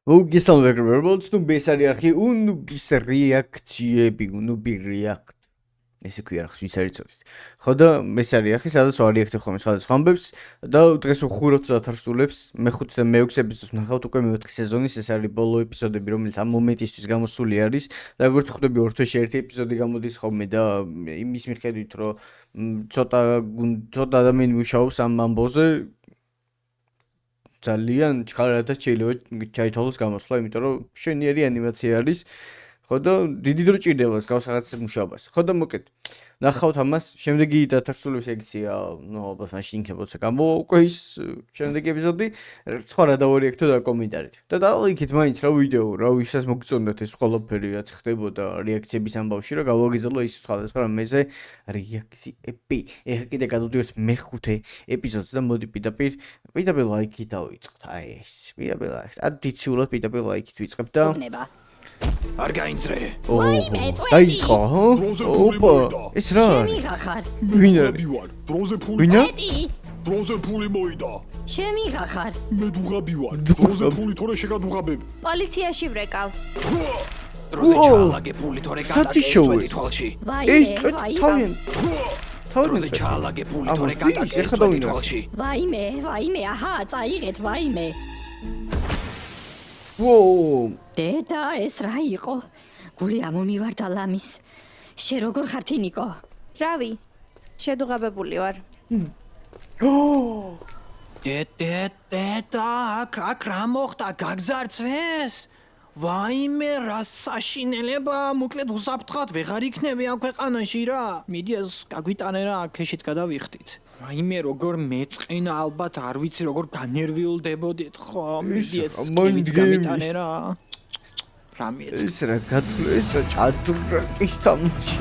მოგესალმებით, ნუბის არხი, ნუბის რეაქციები, ნუბი რეაქტ. ესე ქვია არხს ვის არის წოდით. ხო და ეს არის არხი, სადაც ვარეაქტებ ხოლმე სხვადასხვა ამბებს და დღეს ვხუროთ დათარსულებს. მე-5 და მე-6 ეპიზოდს ნახავთ უკვე მე-4 სეზონის, ეს არის ბოლო ეპიზოდები, რომელიც ამ მომენტისთვის გამოსული არის და როგორც ხვდები ორ თვეში ერთი ეპიზოდი გამოდის ხოლმე და იმის მიხედვით, რომ ცოტა ადამიანი მუშაობს ამ ამბოზე ძალიან ჩქარადაც შეიძლება ჩაითვალოს გამოსვლა, იმიტომ რომ მშვენიერი ანიმაცია არის. ხო და დიდი დრო ჭირდება გავსაღაც მუშაობას. ხო და მოკეთ. ნახავთ ამას, შემდეგი დათარსულების სექცია, ალბათ მაშინ იქნებოდა გამოვყვა ის შემდეგი ეპიზოდი, სხვა რა დავარეაქტო და კომენტარით. და დაალიქით მაინც რა ვიდეო, რა ვისაც მოგწონდათ ეს ყველაფერი რაც ხდებოდა რეაქციების ამბავში, რა გავაგიზელო ის სხვადასხვა რამეზე რეაქციები. ეხლა კიდე გადავდივართ მე-5 ეპიზოდს და მოდი პირდაპირ ლაიქი დავიწყოთ. აი ეს, პირდაპირ ლაიქს. ადიციულად პირდაპირ ლაიქით ვიწყებ და არ გაინძრე. დაიწყო, ხო? ოპა, ეს რა? შემიღახარ. ვინ არის? დროზე ფული. ვინ არის? ეტი, დროზე ფული მოიდა. შემიღახარ. მე დუღაბი ვარ. დროზე ფული თორე შეგადუღაბები. პოლიციაში ვრეკავ. დროზე ჩაალაგე ფული თორე სათიშოა. გადაგეწვეთი თვალში. ეს ვაიმე, თავი დროზე ჩაალაგე ფული თორე გადაგეწვეთი თვალში. ვაიმე, აჰა, წაიღეთ, ვაიმე. ვოუ, დედა, ეს რა იყო? გული ამომივარდა ლამის. შე როგორ ხარ თინიკო? რავი, შედუღაბებული ვარ. დედა, აქ რა მოხდა? გაგძარცვეს? ვაიმე, რა საშინელება, მოკლედ უსაფრთხოდ ვეღარ იქნები ამ ქვეყანაში რა. მიდი ეს გაგვიტანე რა, ქეშით გადავიხდით. ვაიმე, როგორ მეწყინა, ალბათ არ ვიცი როგორ განერვიულდებოდით ხო? მიდი ეს გამიტანე რა. რამეც ეს რა გათვლე, ეს რა ჭადრაკის თამაში.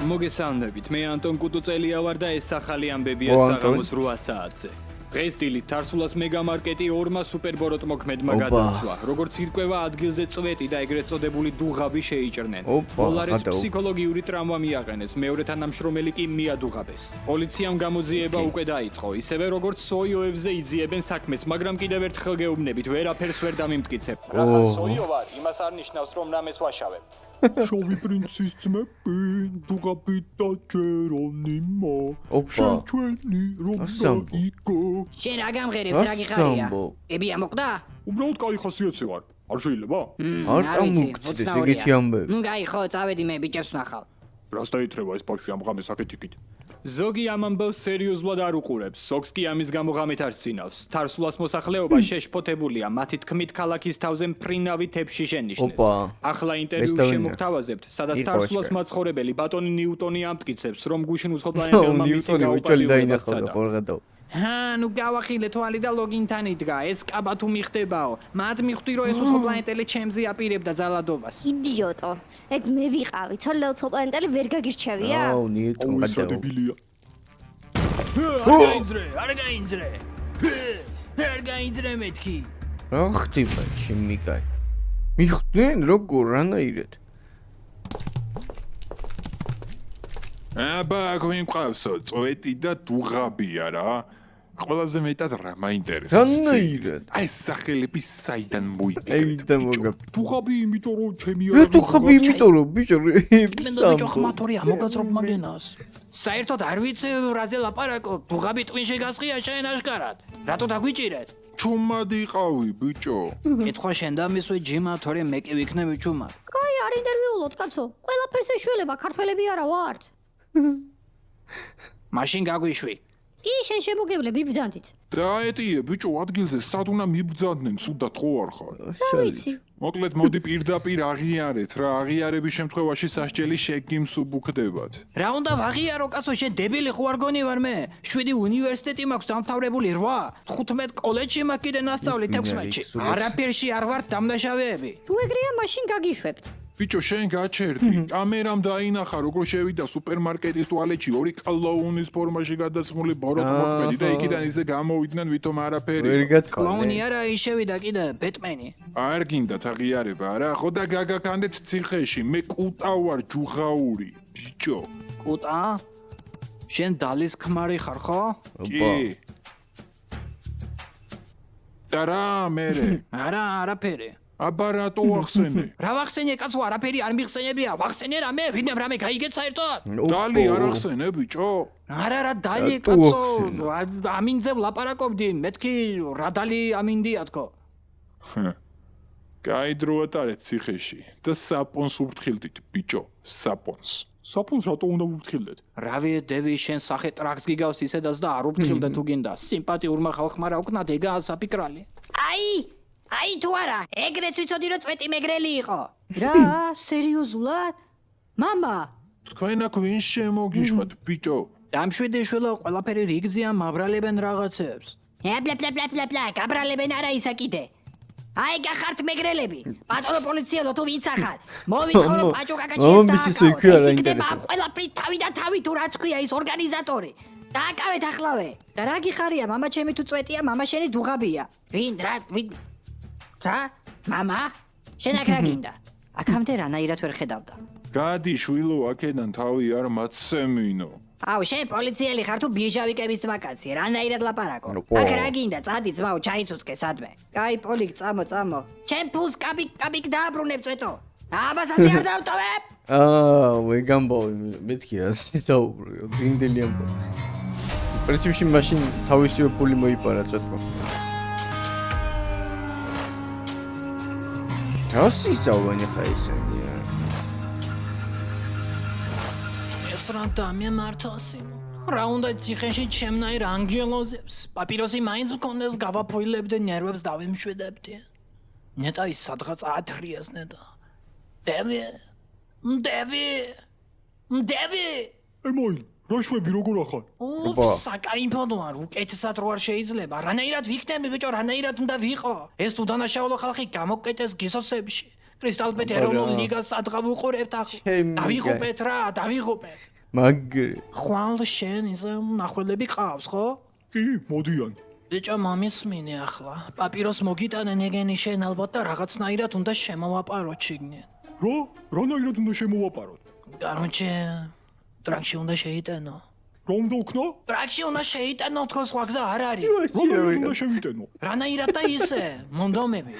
მოგესალმებით, მე ანტონ კუტუწელია ვარ და ეს ახალი ამბებია საღამოს 8 საათზე. დღეს დილით თარსულას მეგამარკეტი ორმა სუპერბოროტ მოქმედმა გადაცვა. როგორც ირკვევა, ადგილზე წვეტი და ეგრეთ წოდებული დუღაბი შეიჭრნენ. დოლარის ფსიქოლოგიური ტრამვა მიაყენეს, მეორე თანამშრომელი კი მიადუღაბეს. პოლიციამ გამოძიება უკვე დაიწყო, ისევე როგორც სოიოებზე იძიებენ საქმეს, მაგრამ კიდევ ერთხელ გეუბნებით, ვერაფერს ვერ დამიმტკიცებ. რახან სოიო ვარ, იმას არ ნიშნავს, რომ რამეს ვაშავებ. შოვი პრინცის ძმები, დუღაბი და ჯერონიმო. ოპა. ჩვენი რომ ასამბო. იგო. შენ რა გამღერებს, რა გიხარია? ასამბო. ებია მოკვდა? უბრალოდ კაი ხასიათზე ვარ. არ შეიძლება? არ წამოგწდეს ეგეთი ამბები. ნუ გაიხო, წავედი მე ბიჭებს ვნახავ. რას დაითრება ეს ბავშვი ამ ღამეს აკეთიკით? ზოგი ამ ამბავს სერიოზულად არ უყურებს, სოქს კი ამის გამო ღამით არ სინავს. თარსულას მოსახლეობა შეშფოთებულია, მათი თქმით ქალაქის თავზე მფრინავი თეფში შენიშნეს. ახლა ინტერვიუ შემოგთავაზებთ, სადაც თარსულას მაცხოვრებელი ბატონი ნიუტონი ამტკიცებს, რომ გუშინ უცხოპლანეტელმა მისი გაუპატიურება. ნუ გავახილე თვალი და ლოგინთან იდგა, ეს კაბა თუ მიხდებაო. მათ მიხვდი რომ ეს უცხოპლანეტელი ჩემზე აპირებდა ძალადობას. იდიოტო. ეგ მე ვიყავი, ცოლ უცხოპლანეტელი ვერ გაგირჩევია? აუ, ნიუტონ გადავა. არ გაინძრე მეთქი. რა ხდება ჩემიკაი? მიხვდნენ როგორ რანაირად? აბა, გვინ ყავსო, წვეტი და დუღაბია რა. ყველაზე მეტად რა მაინტერესებს? რანაირად? აი სახელები საიდან მოიგეთ? აიდან მოგა. დუღაბი იმიტომ რომ ჩემი მე დუღაბი იმიტომ რომ ბიჭო ბიჭო ხმატორია მოგაწრობ მაგენას. საერთოდ არ ვიცი რაზე ლაპარაკო, დუღაბი ტვინში გასხია შენ აშკარად. რატო დაგვიჭირეთ? ჩუმად იყავი ბიჭო. კითხვა შენ და მისვე ჯიმა თორე მე კი ვიქნები ჩუმად. კაი, არ ინტერვიულობთ კაცო. ყველაფერს ეშველება, ქართველები არა ვართ. მაშინ გაგვიშვი. კი, შენ შემოგევლებ იბრძანდით. დაეტიე ბიჭო ადგილზე სად უნდა მიბრძანდნენ, სუდად ხო არ ხარ? ვიცი. მოკლედ მოდი პირდაპირ აღიარეთ რა, აღიარების შემთხვევაში სასჯელი შეგიმსუბუქდებათ. რა უნდა ვაღიარო კაცო, შენ დებილი ხო არ გონი ვარ მე? 7 უნივერსიტეტი მაქვს დამთავრებული 8, 15 კოლეჯში მაქვს კიდე ნასწავლი 16-ში. არაფერში არ ვართ დამნაშავეები. თუ ეგრეა, მაშინ გაგიშვებთ. ბიჭო შენ გაჩერდი, კამერამ დაინახა როგორ შევიდა სუპერმარკეტის ტუალეტში ორი კლოუნის ფორმაში გადაცმული ბოროტ მოქმედი და იქიდან ისე გამოვიდნენ ვითომ არაფერი. ვერ გათქვა. კლოუნი არა, ის შევიდა კიდე ბეტმენი. არ გინდათ აღიარება რა, ხო და გაგაკანდეთ ციხეში, მე კუტა ვარ ჯუღაური, ბიჭო. კუტა? შენ დალის ქმარი ხარ ხო? კი. და რა მერე? არა, არაფერი. აბა რატო ახსენე? რა ვახსენე კაცო, არაფერი არ მიხსენებია. ვახსენე რამე, ვინმე რამე გაიგეთ საერთოდ? დალი არ ახსენე ბიჭო? არა, დალი რატო კაცო. ახსენე? ამინძე ვლაპარაკობდი, მეთქი რა დალი ამინდია თქო. კაი დრო ატარეთ ციხეში და საპონს უფრთხილდით ბიჭო, საპონს. საპონს რატო უნდა ვუფრთხილდეთ? რავი, დევი შენ სახე ტრაქს გიგავს ისედაც და არ უფრთხილდე თუ გინდა. სიმპათიურმა ხალხმა რა უკნა დეგა საფიქრალი. აი თუ არა, ეგრეც ვიცოდი რომ წვეტი მეგრელი იყო. რა, სერიოზულად? მამა, თქვენ აქ ვინ შემოგიშვათ ბიჭო? დამშვიდე შვილო, ყველაფერი რიგზია, მაბრალებენ რაღაცებს. ბლა, გაბრალებენ არა ისა კიდე. აი გახართ მეგრელები. პატონო პოლიციელო თუ ვინც ახალ. მოვითხოვ რომ პაჭო კაკაჩიეს მამა მისის იქვე არა იქნება ინტერესებს. ყველაფრის თავი და თავი თუ რაც ქვია ის ორგანიზატორი. დააკავეთ ახლავე. და რა გიხარია, მამა ჩემი თუ წვეტია, მამა შენი დუღაბია. ვინ? რა? მამა? შენ აქ რა გინდა? აქამდე რანაირად ვერ ხედავდა. გადი შვილო აქედან თავი არ მაცემინო. აუ, შენ პოლიციელი ხარ თუ ბირჟავიკების მაკაცი, რანაირად ლაპარაკო. ოპო. აქ რა გინდა, წადი ძმაო, ჩაიცუცკე სადმე. კაი, პოლიკ, წამო. ჩემ ფულს კაბიკ დააბრუნებ წვეტო. აბას ასე არ დავტოვებ. ვეგამბოვი, მეთქი რა დაუბრუნე, დინდელი ამბავი. პრინციპში მაშინ თავისივე ფული მოიპარა წეთქო. რასი ზავანი ხა ესენია? ეს რა დამემართოსი. რა უნდა ციხეში ჩემნაირ ანგელოზებს. პაპიროსი მაინც მქონდეს გავაფოილებდე ნერვებს დავემშვიდებდი. ნეტა ის სადღაც ათრიეს ნეტა. დევი. ემოილ, რა შვები როგორ ახარ? საკაიფოდო არ უკეთესად რო არ შეიძლება. რანაირად ვიქნები ბიჭო, რანაირად უნდა ვიყო. ეს თუ დანაშაულო ხალხი გამოკეტეს გისოსებში. კრისტალბეთ ეროვნულ ლიგას სადღა ვუყურებთ ახლა. დავიღუპეთ რა, დავიღუპეთ. მაგრი. ხვალ შენ ისე ნახველები ყავს, ხო? კი, მოდიან. ბიჭო, მომისმინე ახლა. პაპიროს მოგიტანენ ეგენი შენ ალბათ და რაღაცნაირად უნდა შემოვაპაროთ შიგნით. რა? რანაირად უნდა შემოვაპაროთ? კაროჩე, ტრაქში უნდა შეიტანო. რა უნდა უქნა? ტრაქში უნდა შეიტანო, თქო სხვა გზა არ არის. რანაირად უნდა შევიტენო? რანაირად და ისე, მონდომები.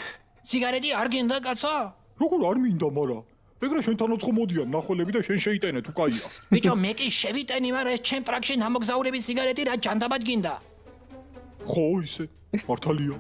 სიგარეტი არ გინდა კაცო? როგორ არ მინდა, მარა? ეგრე შენთანაც ხო მოდიან ნახველები და შენ შეიტენე თუ კაია. ბიჭო, მე კი შევიტენი, მაგრამ ეს ჩემ ტრაქში ნამოგზაურების სიგარეტი რა ჯანდაბად გინდა. ხო, ისე. მართალია.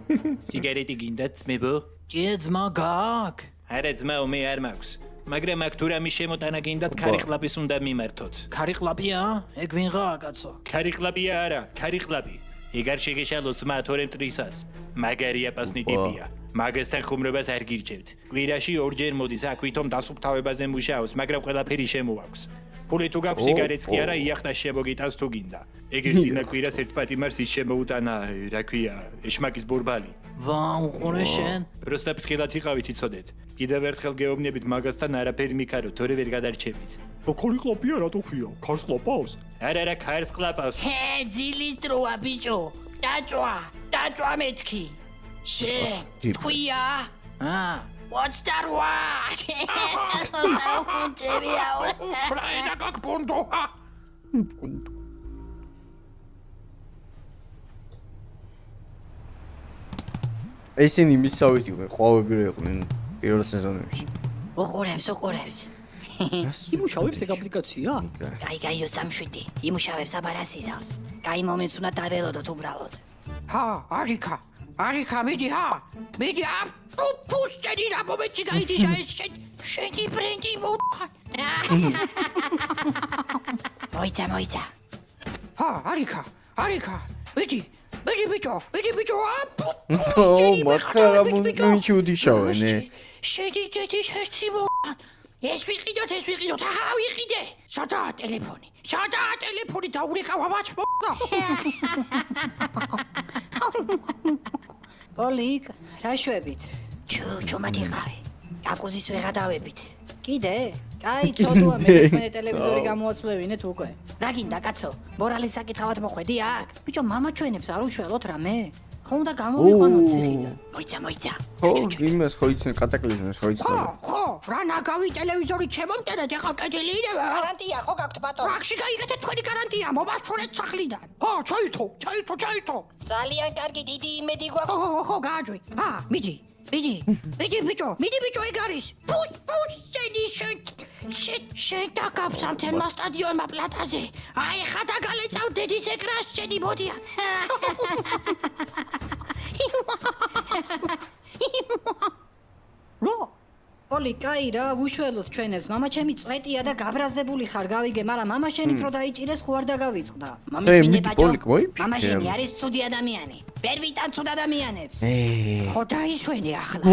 სიგარეტი გინდა ძმებო? კი, ძმა გააკ. არა ძმაო, მე არ მაქვს. მაგრამ აქ თუ რამე შემოტანა გინდათ, ქარიხლაპის უნდა მიმართოთ. ქარიხლაპია? ეგ ვინღაა კაცო? ქარიხლაპია არა, ქარიხლაპი. ეგ არ შეგეშალოს ძმა თორემ ტრისას. მაგარია პასნი ტიპია. მაგასთან ხუმრობას არ გირჩევთ. კვირაში ორჯერ მოდის, აქ ვითომ დასუფთავებაზე მუშაობს, მაგრამ ყველაფერი შემოაქვს. ფული თუ გაქვს სიგარეტს კი არა, იახტა შემოგიტანს თუ გინდა. ეგერ წინა კვირას ერთ პატიმარს ის შემოუტანა, რა ქვია, ეშმაკის ბურბალი. ვაუ, ყურე შენ. პროსტა ფრთხილად იყავით იცოდეთ. კიდევ ერთხელ გეუბნებით მაგასთან არაფერი მიქაროთ, თორე ვერ გადარჩებით. და ქარიხლაპია რატო ქვია? ქარს ყლაპავს? არა, ქარს ყლაპავს. ძილის დროა ბიჭო. დაჭვა მეთქი. შენ თქვია? ვაცდარვა. ბრაინა გაკპონდო. ესენი მისავით იყვნენ, ყვავები რო იყვნენ პირველ სეზონებში. უყურებს. იმუშავებს ეგ აპლიკაცია? გაიგაიო სამშვიდი. იმუშავებს აბარას იზავს. კაი მომენტს უნდა დაველოდოთ უბრალოდ. არიქა, მიდი პუშტენი რა მომენტში გაიდიშა ეს შენი ბრენდი მოხარ. მოიცა. არიქა. მიდი ბიჭო. მაქარა მომიჩი უდიშავენ. შედი დედის ჰერცი მოყან. ეს ვიყიდოთ, ვიყიდე. სადაა ტელეფონი? დაურეკავ ამაც მოყნა. პოლიკ, რა შვებით? ჩუმადიყავი. აკუზის ვეღადავებით. კიდე? კაი, ცოდვა მე ტელევიზორი გამოაცვლევინეთ უკვე. რა გინდა კაცო? მორალის საკითხავად მოხვედი აქ? ბიჭო, მამა ჩვენებს არ უშველოთ რამე? ხო უნდა გამოვიყვანოთ ციხიდან. მოიცა. ხო, იმას ხო იცნე კატაკლიზმს ხო იცნე. ხო, რა ნაგავი ტელევიზორი ჩემომტანად ეხა კეთილი იქნება? გარანტია ხო გაქვთ ბატონო? რაში გაიგეთეთ თქვენი გარანტია? მომასწორეთ სახლიდან. ხო, ჩაირთო. ძალიან კარგი, დიდი იმედი გვაქვს. ხო, გააჯვი. მიდი ბიჭო, ეგ არის. პუს, შენ დაგაბსამ თემა სტადიონმა პლატაზე. აი, ხა დაგალეწავ დედის ეკრანს შენი მოდიან. პოლი, კაი რა, უშველოთ ჩვენებს. მამა ჩემი წვეტია და გაბრაზებული ხარ, გავიგე, მაგრამ მამა შენიც რო დაიჭირეს, ხო არ დაგავიწყდა. მამის მინდა ბაჭო. მამა შენი არის ცუდი ადამიანი. ვერ ვიტან ცუდ ადამიანებს. ხო დაისვენე ახლა.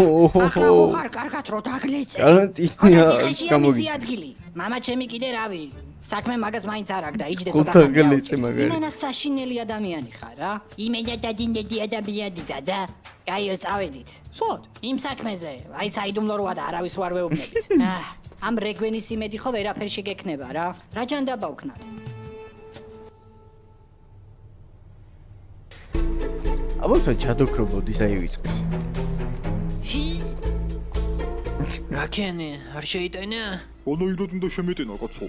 ახლა ხო ხარ კარგად რო დაგლეწე. გარანტია გამოგიწია ადგილი. მამა ჩემი კიდე რავი. საქმე მაგას მაინც არ აქვს და იჯდე ხო ცოტა დაგლეწე მაგარი. იმენა საშინელი ადამიანი ხარ, რა? იმენა დადინდედი ადამიანი და კაიო წავედით. სად? იმ საქმეზე, აი საიდუმლო როა და არავის ვარ ვეუბნებით. ამ რეგვენის იმედი ხო ვერაფერში გექნება რა. რა ჯანდაბა ვქნათ? აბა ჩადოქრობოდის აი ვიწყეს. რაკენი, არ შეიტანა? რანაირად უნდა შემეტენა კაცო?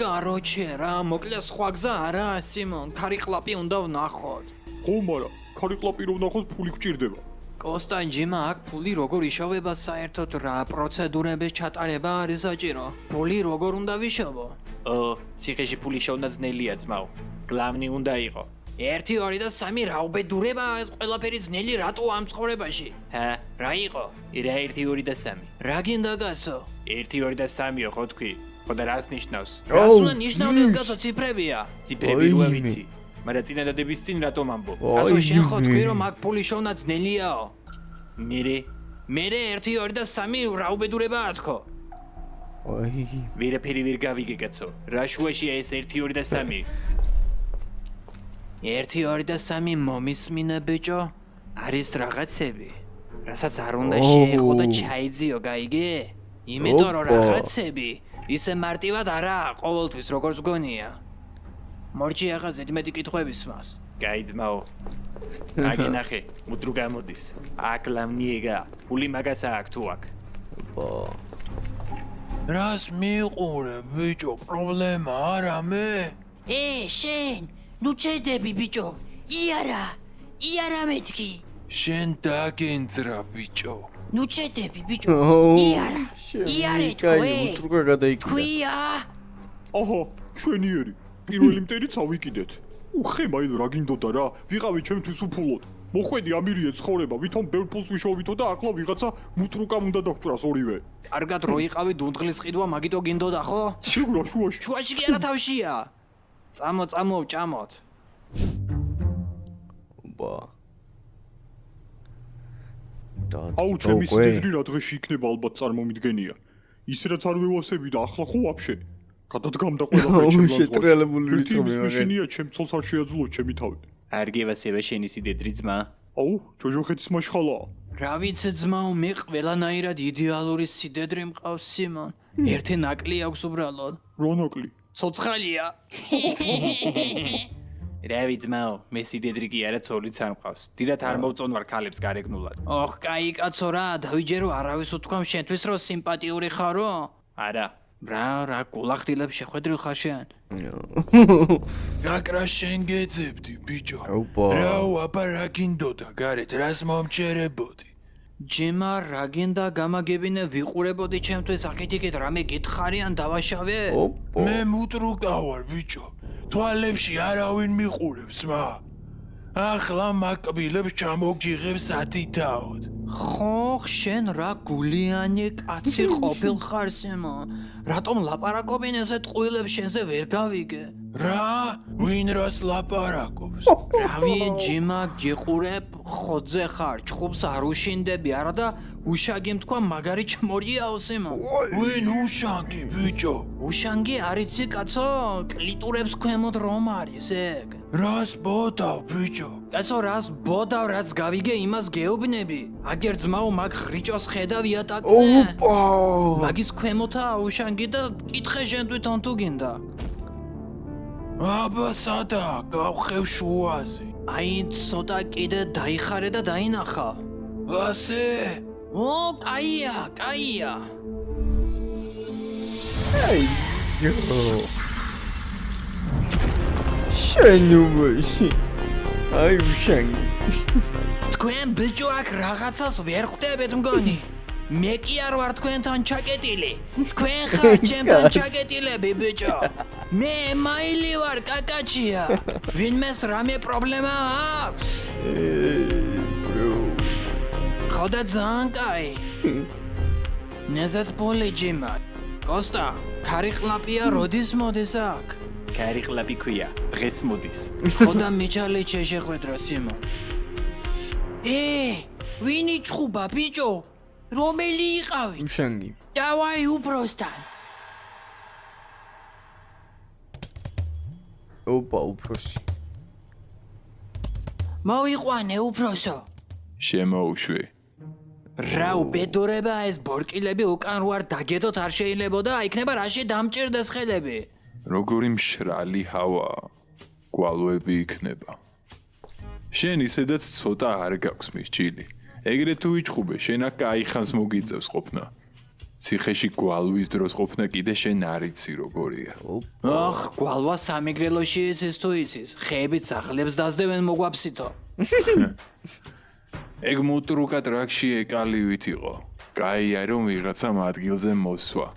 კაროჩე რა, მოკლედ სხვა გზა არა, სიმონ, ქარიყლაპი უნდა ვნახოთ. ხო, მაგრამ ქარიყლაპი რომ ვნახოთ ფული გჭირდება. კოსტანჯიმა აქ ფული როგორ იშოვება საერთოდ რა პროცედურების ჩატარება არის საჭირო? ფული როგორ უნდა ვიშოვო? ციხეში ფული შოვნა ძნელია ძმაო. გლავნი უნდა იყო. 1, 2 და 3 რა უბედურება ეს ყველაფერი ძნელი რატო ამ ცხოვრებაში? რა იყო? რა 1, 2 და 3. რა გინდა გასო? 1, 2 და 3-ო ხო თქვი? ხო და რას ნიშნავს? რას უნდა ნიშნავდეს გასო ციფრებია? ციფრები რო ვიცი. მაგრამ წინადადების წინ რატომ ამბობ? გასო შენ ხო თქვი რომ აქ ფული შოვნა ძნელიაო? მე 1, 2 და 3 რა უბედურებაა თქო? ვერაფერი ვერ გავიგე კაცო. რა შუაშია ეს 1, 2 და 3? 1, 2 და 3 მომისმინე ბიჭო, არის რაღაცები, რასაც არ უნდა შეეხო და ჩაიძიო, გაიგე? იმიტომ რომ რაღაცები ისე მარტივად არაა ყოველთვის როგორც გონია. მორჩი ახლა ზედმეტი კითხვების მას. კაი ძმაო. აგინახე, მუდრუ გამოდის. აქ ლამნიეგა, ფული მაგას აქ თუ აქ. რას მიყურე ბიჭო, პრობლემა არა მე? შენ ნუ ჩედები ბიჭო, იარა მეთქი. შენ დაგენძრა ბიჭო. ნუ ჩედები ბიჭო, იარე კაი, უტრუკა გადაიქცა. ქვია. აჰა, შვენიერი. პირველი მტერი წავიკიდეთ. უხემაილ რა გინდოდა რა? ვიყავი ჩემთვის უფულოდ. მოხვედი ამირიე ცხოვრება, ვითომ ბევრ ფულს ვიშოვითო და ახლა ვიღაცა მუტრუკამ უნდა დაგვჭრას ორივე. კარგად რო იყავი დუნდღლის ყიდვა მაგიტო გინდოდა ხო? ციგრა შუაში. შუაში კი არა თავშია. წამო ჭამოთ. აუ ჩემი სიდიდრი რა დღეში იქნება ალბათ წარმომიდგენია. ის რაც არ ვევასები და ახლა ხო ვაფშე. გადადგამდა ყველაფერი ჩემს შეტრიალებული რიცხვი მაგარი. შენია ჩემ ცოლს არ შეაძლო ჩემი თავი. არ გევასება შენი სიდედრი ძმა? აუ, ჯოჯოხეთის მაშხალაა. რა ვიცი ძმაო, მე ყველანაირად იდეალური სიდედრი მყავს სიმონ. ერთი ნაკლი აქვს უბრალოდ. რა ნაკლი? ცოცხალია. რავი ძმაო, მე სიდედრი კი არა ცოლიც არ მყავს. დიდად არ მოვწონვარ ქალებს გარეგნულად. ოხ, კაი კაცო რა, დავიჯერო არავის უთქვამ შენთვის რომ სიმპათიური ხარო? არა. რა გულახდილებს შეხვედრილ ხარ შენ? გაკრა შენ გეძებდი ბიჭო. ოპა. რა აბა რა გინდოდა გარეთ რას მომჩერებოდი? ჯიმა რა გინდა გამაგებინე ვიყურებოდი ჩემთვის აკეთიკეთ რამე გითხარიან დავაშავე? მე მუტრუკა ვარ ბიჭო. თვალებში არავინ მიყურებს მა. ახლა მაკბილებს ჩამოგიღებს ათითაოდ. ხო, შენ რა გულიანი კაცი ყოფილ ხარ სიმონ. რატომ ლაპარაკობენ ესე ტყუილებს შენზე ვერ გავიგე? რა? ვინ რას ლაპარაკობს? რავი ჯიმა გიყურებ, ხოძე ხარ, ჩხუბს არ უშინდები არა და უშანგი თქვა მაგარი ჩმორიაო სიმონ. ვინ უშანგი ბიჭო? უშანგი არიცი კაცო, კლიტურებს ქვემოთ რომ არის ეგ. რას ბოდავ ბიჭო? კაცო რას ბოდავ რაც გავიგე იმას გეუბნები. აგერ ძმაო მაგ ხრიჭოს ხედავ იატაკზე. მაგის ქვემოთაა უშანგი და კითხე შენ თვითონ თუ გინდა. აბა სადა გავხევ შუაზე. აი ცოტა კიდე დაიხარე და დაინახა. ასე? კაია. აი იო შენუმში აი უშენგი თქვენ ბიჭო აქ რაღაცას ვერ ხვდებით მგონი მე კი არ ვარ თქვენთან ჩაკეტილი თქვენ ხარ ჩემთან ჩაკეტილები ბიჭო მე მაილი ვარ კაკაჩია ვინმეს რამე პრობლემა აქვს ხოდა ძალიან კაი ნეზაც პოლიჯიმა კოსტა ქარიყლაპია როდის მოდის აქ ქარიყლაპი ქვია დღეს მოდის ხოდა მიჩალი შეხვედრა სიმონ ვინი ჩხუბა ბიჭო რომელი იყავი უშენგი დავაი უბროსთან ოპა უფროსი მოვიყვანე უფროსო შემოუშვი რა უბედურება ეს ბორკილები უკან ვარ დაგედოთ არ შეიძლებოდა იქნება რაში დამჭირდეს ხელები როგორი მშრალი ჰავა გვალვები იქნება შენ ისედაც ცოტა არ გაქვს მისჭილი ეგრე თუ ვიჩხუბე შენ აქ კაი ხანს მოგიწევს ყოფნა ციხეში გვალვის დროს ყოფნა კიდე შენ არ იცი როგორია ახ გვალვა სამეგრელოში ის თუ იცის ხეებით სახლებს დაძდევენ მოგვაფსითო ეგ მოტრუკა ტრაქში ეკალივით იყო კაია რომ ვიღაცამ ადგილზე მოსვა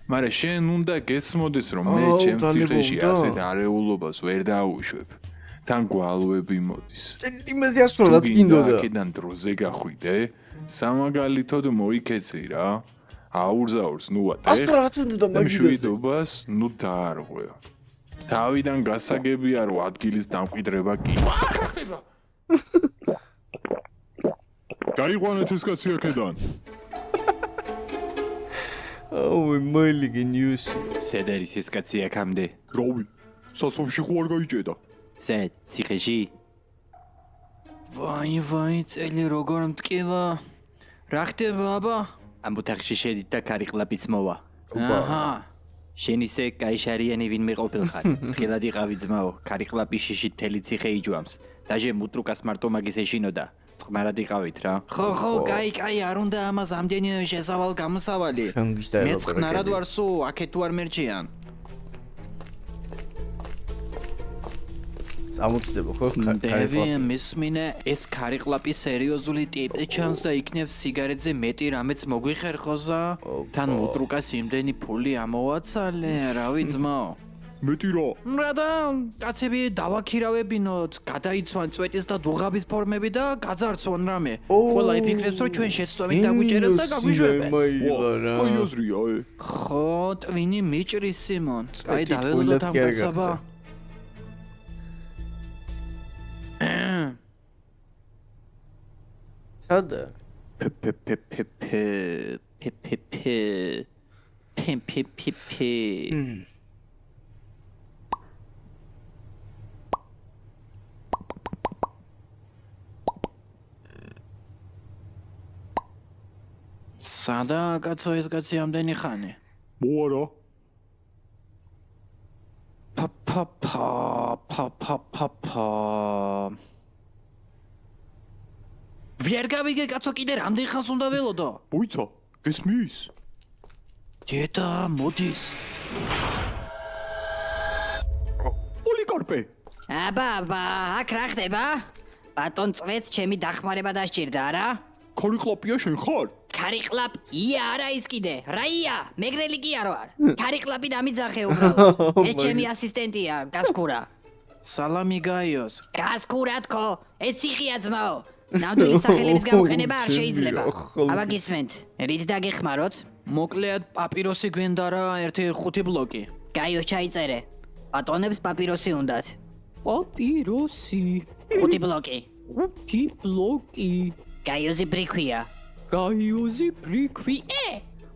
მაგრამ შენ უნდა გესმოდეს რომ მე ჩემ ციხეში ასეთ არეულობას ვერ დაუშვებ თან გვალვები მოდის იმაზე ასროლად გინდოდა აქედან დროზე გახვიდე სამაგალითოდ მოიქეცი რა აურზაურს ნუ ვატე ასროლად უნდა მაგიდაზე მშვიდობას ნუ დაარღვე თავიდან გასაგებია რომ ადგილის დამკვიდრება კი გაიყვანეთ ეს კაცი აქედან. აუ მოილიგი ნიუსი. სად არის ეს კაცი აქამდე? რავი, საცობში ხო არ გაიჭედა. სად, ციხეში? ვაი, წელი როგორ მტკივა. რა ხდება, აბა? ამ ოთახში შედით და ქარიყლაპიც მოვა. აჰა. შენ ისე კაიშარიანი ვინმე ყოფილხარ. ღილად იყავი ძმაო, ქარიყლაპის შიში თელი ციხე იჯვამს. დაჟე მუტრუკას მარტო მაგის ეშინოდა. წყმარად იყავით რა. ხო, კაი, არ უნდა ამას ამდენი შესავალ გამოსავალი. მე წყნარად ვარ სულ, აქეთ თუ არ მერჩიან. წამოწდება ხო? დევი მისმინე ეს ქარიყლაპი სერიოზული ტიპი ჩანს და იქნებს სიგარეტზე მეტი რამეც მოგვიხერხოზა. თან მუტრუკას იმდენი ფული ამოვაცალე, რავი ძმაო. მეტი რა. რადა კაცები დავაქირავებინოთ, გადაიცვან წვეტის და დუღაბის ფორმები და გაძარცვან რამე. ყველა იფიქრებს რომ ჩვენ შეცდომით დაგვიჭერეს და გაგვიშვებენ. აი აზრია, ხო, ტვინი მიჭრის სიმონ. აი დაველოდოთ ამ კაცაბა. სადა? სადა კაცო ეს კაცი ამდენი ხანი? მოარა. ვერ გავიგე კაცო კიდე რამდენ ხანს უნდა ველოდო? მოიცა, გესმის? დედა მოდის. პოლიკარპე. აბა, აქ რა ხდება? ბატონ წვეთს ჩემი დახმარება დასჭირდა რა? ქარიყლაპია შენ ხარ? ქარიყლაპ ია არა ის კიდე. რაია, მეგრელი კი არ ვარ. ქარიყლაპი დამიძახე უბრალოდ. ეს ჩემი ასისტენტია, გასკურა. სალამი გაიოს. გასკურა თქო, ეს სიხია ძმაო. ნამდვილი სახელების გამოყენება არ შეიძლება. აბა გისმენთ, რით დაგეხმაროთ? მოკლედ პაპიროსი გვინდა რა, 1-5 ბლოკი. გაიო ჩაიწერე. ბატონებს პაპიროსი უნდათ. პაპიროსი. 5 ბლოკი. 5 ბლოკი. გაიოზი ბრიქვია. გაიოზი ბრიქვი.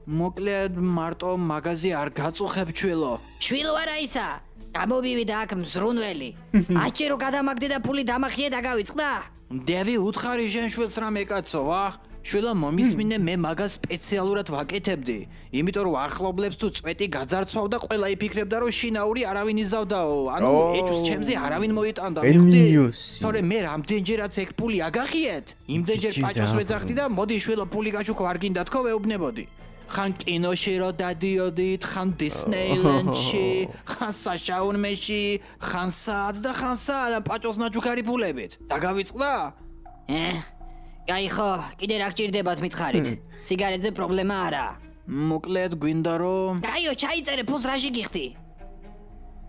მოკლედ მარტო მაღაზი არ გაწუხებ ჩვილო. შვილო არა ისა. გამოვივი და აქ მზრუნველი. აჭერო გადამაგდე და ფული დამახიე და გავიწყდა. დევი უთხარი შენ შვილს რამე კაცო, ვახ. შვილო მომისმინე მე მაგას სპეციალურად ვაკეთებდი. იმიტომ რომ ახლობლებს თუ წვეტი გაძარცვავ და ყველა იფიქრებდა რომ შინაური არავინ იზავდაო. ანუ ეჭვს ჩემზე არავინ მოიტანდა, მიხვდი? თორე მე რამდენჯერაც ეგ ფული აგახიეთ? იმდენჯერ პაჭოს ვეძახდი და მოდი შვილო ფული გაჩუქო არ გინდა თქო ვეუბნებოდი. ხან კინოში რო დადიოდით, ხან დისნეილენდში, ხან საშაურმეში, ხან საათს და ხან საათ პაჭოს ნაჯუქარი ფულებით. დაგავიწყდა? კაი ხო, კიდე რა გჭირდებათ მითხარით? სიგარეტზე პრობლემა არა. მოკლედ გვინდა რომ კაიო, ჩაიწერე ფულს რაში გიხდი?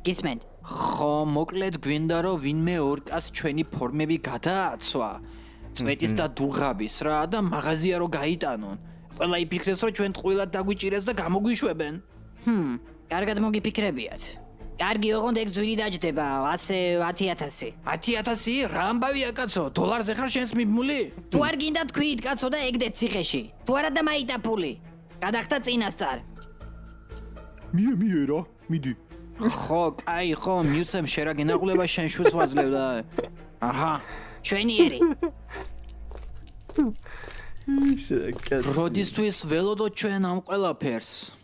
გისმენთ? ხო, მოკლედ გვინდა რომ ვინმე ორკას ჩვენი ფორმები გადააცვა. წვეტის და დუღაბის რა და მაღაზია რო გაიტანონ. ყველა იფიქრეს რომ ჩვენ ტყუილად დაგვიჭირეს და გამოგვიშვებენ. კარგად მოგიფიქრებიათ. კარგი, ოღონდ ეგ ძვირი დაჯდება, ასე 10,000. 10,000? რა ამბავია კაცო? დოლარზე ხარ შენს მიბმული? თუ არ გინდა თქვით, კაცო და ეგდეთ ციხეში. თუ არა და მაიტა ფული. გადახტა წინასწარ. მie რა, მიდი. ხო, კაი, ხო, მივცემ შენ რა გენაღლება შენ შუს ვაძლევ და აჰა, ჩვენიერი. როდისთვის ველოდო ჩვენ ამ ყველაფერს?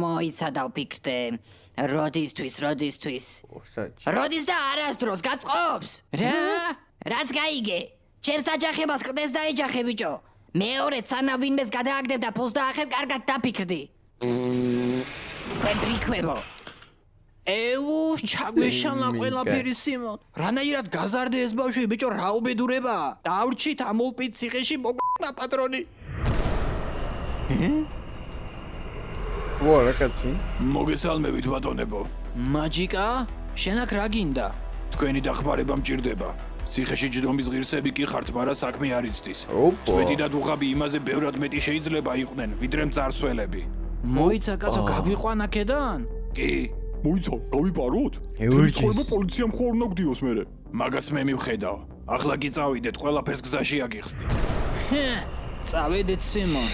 მოიცა დავფიქრდე. როდისთვის? ორსაჭი. როდის და არასდროს გაწყობს? რაც გაიგე? ჩემს აჯახებას ყდეს და ეჯახე ბიჭო. მეორე ცანა ვინმეს გადააგდებ და ფულს დაახებ, კარგად დაფიქრდი. თქვენ ბრიქვებო. ეუ, ჩაგვეშალა ყველაფერი სიმონ. რანაირად გაზარდე ეს ბავშვი, ბიჭო, რა უბედურებაა? დავრჩით ამოლპით ციხეში მოგნა პატრონი. ვა, რა კაცი? მოგესალმებით ბატონებო. მაჯიკა? შენ აქ რა გინდა? თქვენი დახმარება მჭირდება. ციხეში ჯდომის ღირსები კი ხართ, მაგრამ საქმე არ იცდის. ოპა. წვეტი და დუღაბი იმაზე ბევრად მეტი შეიძლება იყვნენ, ვიდრე მწარსველები. მოიცა კაცო, გაგვიყვან აქედან? კი, მოიცა, გავიპაროთ? ეურჯის. თქვენ პოლიციამ ხო არ უნდა გდიოს მერე? მაგას მე მივხედავ. ახლა კი წავიდეთ, ყველაფერს გზაში აგიხსნით. წავედით სიმონ.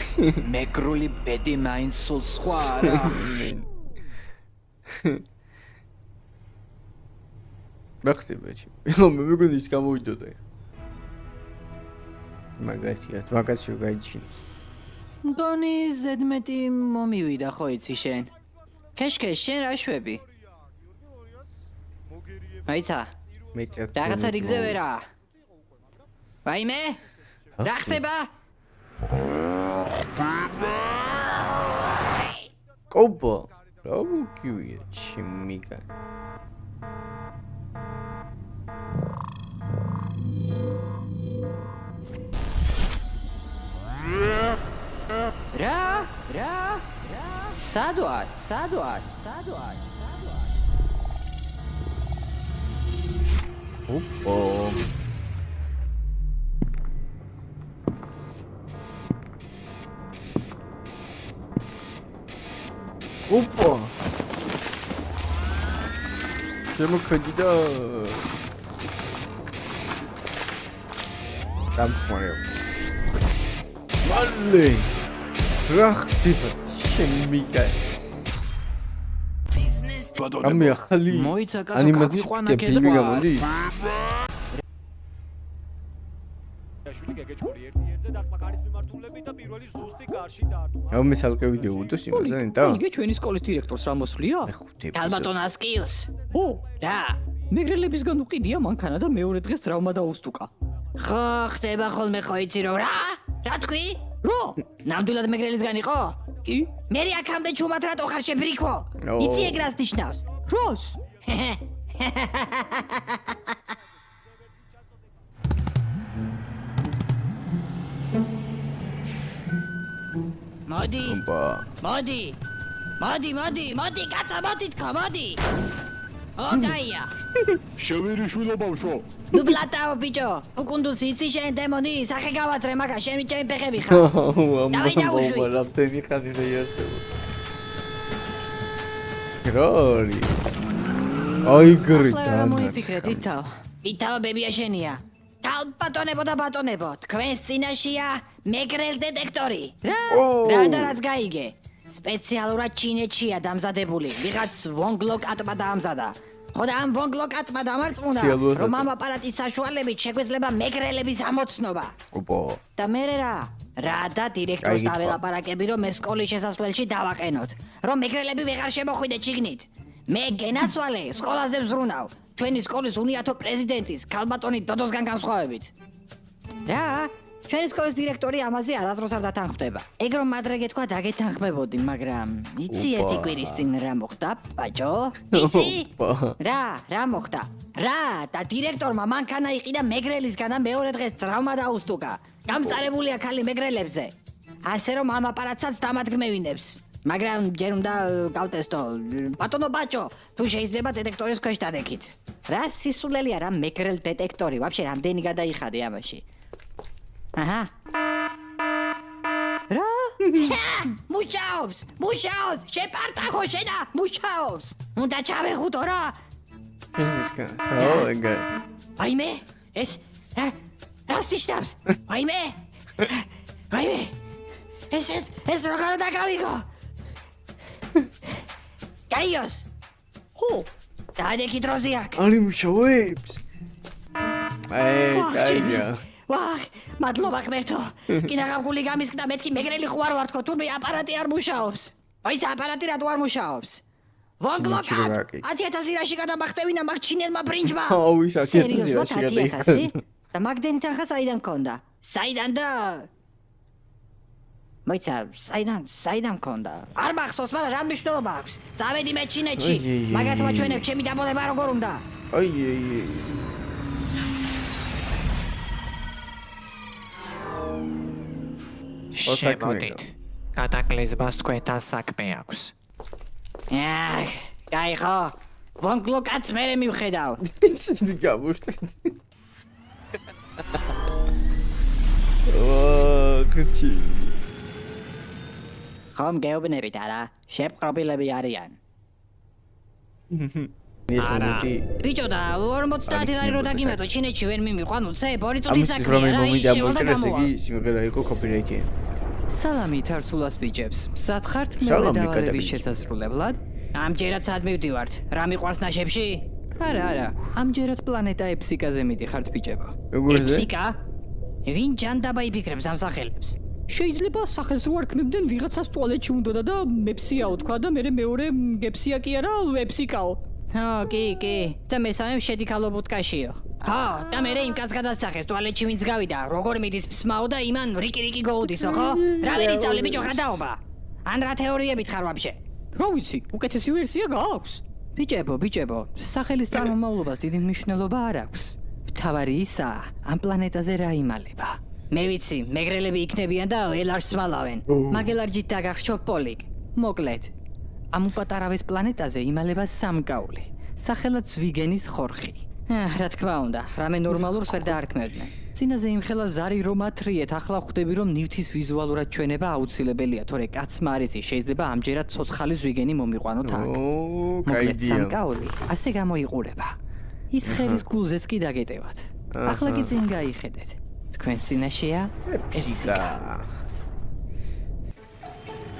მეგრული ბედი მაინც სულ სხვა რა. რა ხდება ჩი? მე მეგონი ის გამოვიდოდა. მაგათი გაიჩინე. მგონი ზედმეტი მომივიდა ხო იცი შენ. ქეშქეშ, შენ რა შვები? მოიცა, მეწერ. რაღაცა რიგზე ვერა. ვაიმე? რა ხდება? კობა. რა მოგივია ჩიმიკა. რა? სადვარ? ოპა. ოპა. შემოქმედი და დამხმარეო. მალე. რა ხდება? შემიკა. ბატონებო. ამი ახალი მოიცა კაცო, გაგვიყვან აქედან. ფილმი გამოდის? შვილი გეგეჭკორი ერთ-ერთზე დარტყმა კარის მიმართულებით და პირველი ზუსტი კარში დარტყმა. ამე სალკე ვიდეო უდოს იმაზე ნეტა? იგე ჩვენი სკოლის დირექტორს რა მოსვლია? ეხუთი. კალბატონა სკილს. ო, რა? მეგრელებისგან უყიდია მანქანა და მეორე დღეს ტრავმა დაუსტუკა. ხო, ხდება ხოლმე ხო იცი რომ რა? რა თქვი? რა? ნამდვილად მეგრელისგან იყო? კი? მე აქამდე ჩუმად რატო ხარ შებრიქვო? იცი ეგ რას ნიშნავს? რას? მოდი, ოპა. მოდი, კაცო, მოდი თქო, მოდი. ოკაია. შევირიშვილო ბავშვო. ნუ ბლატაო ბიჭო, უკუნდუს იცი შენ დემონი, სახე გავაცრე მაგა, შენი ჩემი ფეხები ხარ. დავი დაუშვი. რაფთენი ხანი და იარსებო. გროლის. აი გრიტა. მოიფიქრეთ ითაო. ითაო ბებია შენია. კალბატონებო და ბატონებო, თქვენს წინაშია მეგრელ დეტექტორი. რა და რაც გაიგე. სპეციალურად ჩინეთშია დამზადებული. ვიღაც ვონგლოკატმა დაამზადა. ხო და ამ ვონგლოკატმა დამარწმუნა, რომ ამ აპარატის საშუალებით შეგვეძლება მეგრელების ამოცნობა. ოპა. და მე რა და დირექტორს დაველაპარაკები, რომ ეს სკოლის შესასვლელში დავაყენოთ, რომ მეგრელები ვეღარ შემოხვიდეთ შიგნით. მე გენაცვალე, სკოლაზე ვზრუნავ. ჩვენი სკოლის უნიათო პრეზიდენტის, ქალბატონი დოდოსგან განსხვავებით. რა? ჩვენი სკოლის დირექტორი ამაზე არასდროს არ დათანხმდება. ეგ რომ მადრე გეთქვა დაგეთანხმებოდი, მაგრამ იცი ერთი კვირის წინ რა მოხდა, ბაჭო? იცი? რა მოხდა? რა და დირექტორმა მანქანა იყიდა მეგრელისგან და მეორე დღეს ძრავმა დაუსტუკა. გამწარებულია ქალი მეგრელებზე. ასე რომ ამ აპარატსაც დამადგმევინებს. მაგრამ ჯერ უნდა გავტესტო. ბატონო ბაჭო, თუ შეიძლება დეტექტორის ქვეშ დადექით. რა სისულელია რა მეგრელ დეტექტორი, ვაფშე რამდენი გადაიხადე ამაში. აჰა. რა? მუშაობს, შეპარტახო შედა, მუშაობს. უნდა ჩავეხუტო რა. ესისკა. ეგა. აიმე, ეს რა სტიშტავს? აიმე. ეს როგორ დაგავიღო? გაიოს. ხო, დადექი დროზე აქ. ალი მუშაობს. კაია. ვახ, მადლობა ღმერთო. კინაღამგული გამისკდა, მეთქი მეგრელი ხო არ ვარ თქო, თურმე აპარატი არ მუშაობს. აიც აპარატი რატო არ მუშაობს? ვონგლოკად 10000 ლირაში გადამახტევინა მაგ ჩინელმა ბრინჯმა. აუ, ის 10000 ლირაში გადაიხადა. და მაგდენი თანხა საიდან მქონდა? საიდან და მოიცა, საიდან მქონდა? არ მახსოვს, მაგრამ რა მნიშვნელობა აქვს? წავედი მე ჩინეთში. მაგათ ვაჩვენებ ჩემი დაბოლება როგორ უნდა. აი. შემოდით. კატაკლიზმას თქვენთან საქმე აქვს. კაი ხო? ვონგლოკაც მერე მივხედავ. ისინი გამოსტი. კაცი. ხომ გეუბნებით არა? შეპყრობილები არიან. ეს მომენტი. ბიჭო და 50 ლარი რო დაგიმატო ჩინეთში ვერ მიმიყვან უცე 2 წუთის საქმეა რა. მომენტი ამოჭრეს იგი სიმღერა იყო კოპირაიტი. სალამი თარსულას ბიჭებს. მზად ხართ მეორე დავალების შესასრულებლად? ამჯერად სად მივდივართ? რა მიყვარს ნაშებში? არა. ამჯერად პლანეტა ეფსიკაზე მიდიხართ ბიჭებო. როგორზე? ეფსიკა? ვინ ჯანდაბა იფიქრებს ამ სახელებს? შეიძლება სახელს რო არქმევდნენ ვიღაცას ტუალეტში უნდოდა და მეფსიაო თქვა და მე მეორე გეფსია კი არა, ეფსიკაო. კი. და მესამე შედიქალობუტკაშიო. და მე იმ კაც გადასახეს ტუალეტში ვინც გავიდა, როგორ მიდის ფსმაო და იმან რიკი გოუდისო, ხო? რა ვერ ისწავლე ბიჭო ხადაობა? ან რა თეორიებით ხარ ვაფშე? რა ვიცი, უკეთესი ვერსია გააქვს. ბიჭებო, სახელის წარმომავლობას დიდი მნიშვნელობა არ აქვს. მთავარი ისაა, ამ პლანეტაზე რა იმალება. მე ვიცი, მეგრელები იქნებიან და ელარშს მალავენ. მაგელარჯით დაგახშობ პოლიკ. მოკლედ, ამ უპატარავეს პლანეტაზე იმალება სამკაული, სახელად ზვიგენის ხორხი. რა თქმა უნდა, რამე ნორმალურს ვერ დაარქმევდნენ. წინაზე იმხელა ზარი რომ ათრიეთ, ახლა ხვდები რომ ნივთის ვიზუალურად ჩვენება აუცილებელია, თორე კაცმა არ იცის, შეიძლება ამჯერად ცოცხალი ზვიგენი მომიყვანოთ აქ. კაიდია. სამკაული ასე გამოიყურება. ის ხელის გულზეც კი დაგეტევათ. ახლა კი წინ გაიხედეთ. თქვენს წინაშეა ეფსიკა.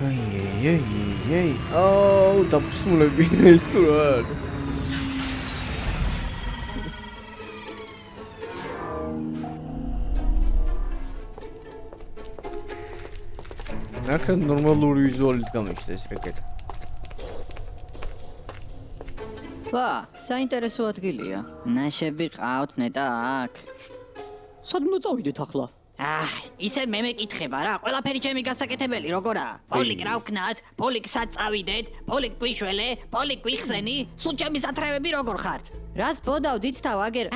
აი. აუ, დაფსმულები ეს თუ რა არის? ნახეთ ნორმალური ვიზუალით გამოჩნდა ეს რაკეტა. საინტერესო ადგილია. ნაშები ყავთ ნეტა აქ. სადმო წავიდეთ ახლა? ისე მე მეკითხება რა, ყველაფერი ჩემი გასაკეთებელი როგორაა? პოლიკ რა ვქნათ? პოლიკ სად წავიდეთ? პოლიკ გვიშველე? პოლიკ გვიხსენი? სულ ჩემი სათრევები როგორ ხართ? რაც ბოდავდით თავ აგერ.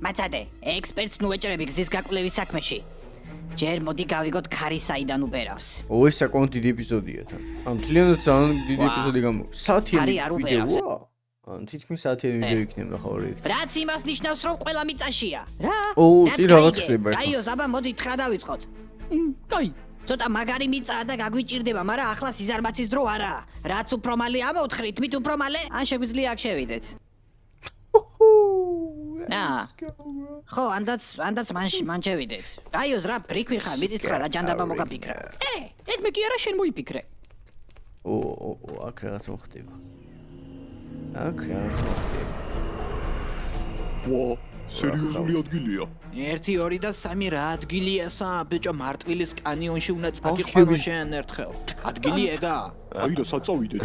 მაცადე, ექსპერტს ნუ ეჭრები გზის გაკვლევის საქმეში. ჯერ მოდი გავიგოთ ქარი საიდან უბერავს. ეს საკმაოდ დიდი ეპიზოდია თან. ან თლიანად ძალიან დიდი ეპიზოდი გამოგვიყვება. საათიანი ვიდეოა. ან თითქმის საათიანი ვიდეო იქნება ხო რეაქცია. რაც იმას ნიშნავს, რომ ყველა მიწაშია. რა? წინ რაღაც ხდება ახლა. გაიოს, აბა მოდი ხრა დავიწყოთ. კაი. ცოტა მაგარი მიწაა და გაგვიჭირდება, მაგრამ ახლა სიზარმაცის დრო არაა. რაც უფრო მალე ამოვთხრით, მით უფრო მალე ან შეგვიძლია აქ შევიდეთ. ხო, ანდაც მან შევიდეთ. გაიოს რა, ბრიქვი ხარ, მიწის ხრა რა ჯანდაბა მოგაფიქრა. ეგ მე კი არა შენ მოიფიქრე. აქ რაღაც მოხდება. სერიოზული ადგილია. 1 2 და 3 რა ადგილია ბიჭო მარტვილის კანიონში უნდა წაგიყვანო შენ ერთხელ. ადგილი ეგა. აი და საწავიდეთ.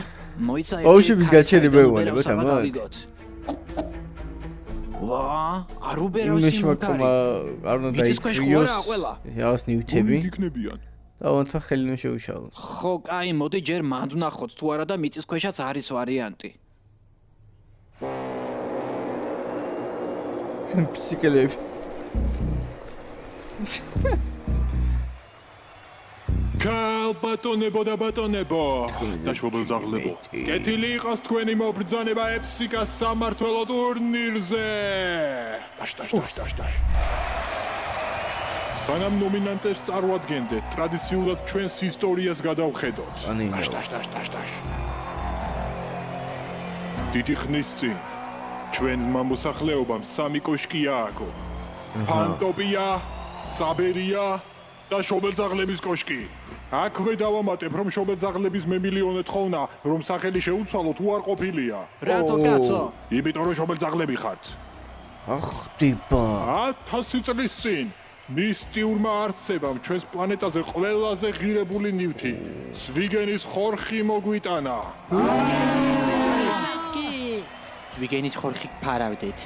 მოიცა ბავშვების გაჩერება ეუბნებათ ამათ. ვა, არ უბერავ იმაში სიმონტარი. მაგრამ არ უნდა მიწის ქვეშ დაიქრიოს. ხوارა ყველა. რაღაც ნივთები იქნებიან. და ვანთა ხელი უნდა შეუშალოს. ხო, კაი, მოდი ჯერ მანდ ვნახოთ თუ არა და მიწის ქვეშაც არის ვარიანტი. ფსიქელები. კალ ბატონებო და ბატონებო და შობელძაღლებო. კეთილი იყოს თქვენი მობრძანება ეფსიკას სამმართველო ტურნირზე. დაშ. სანამ ნომინანტებს წარვადგენდეთ, ტრადიციულად ჩვენს ისტორიას გადავხედოთ. დაშ. დიდი ხნის წინ ჩვენმა მოსახლეობამ სამი კოშკი ააგო. ფანტოპია, საბერია და შობელძაღლების კოშკი. აქვე დავამატებ, რომ შობელძაღლების მე-მილიონე თხოვნა, რომ სახელი შეუცვალოთ, უარყოფილია. რატო კაცო? იმიტომ რომ შობელძაღლები ხართ. ახტება. 1000 წლის წინ მისტიურმა არსებამ ჩვენს პლანეტაზე ყველაზე ღირებული ნივთი, ზვიგენის ხორხი მოგვიტანა. ზვიგენის ხორხი ფარავდით.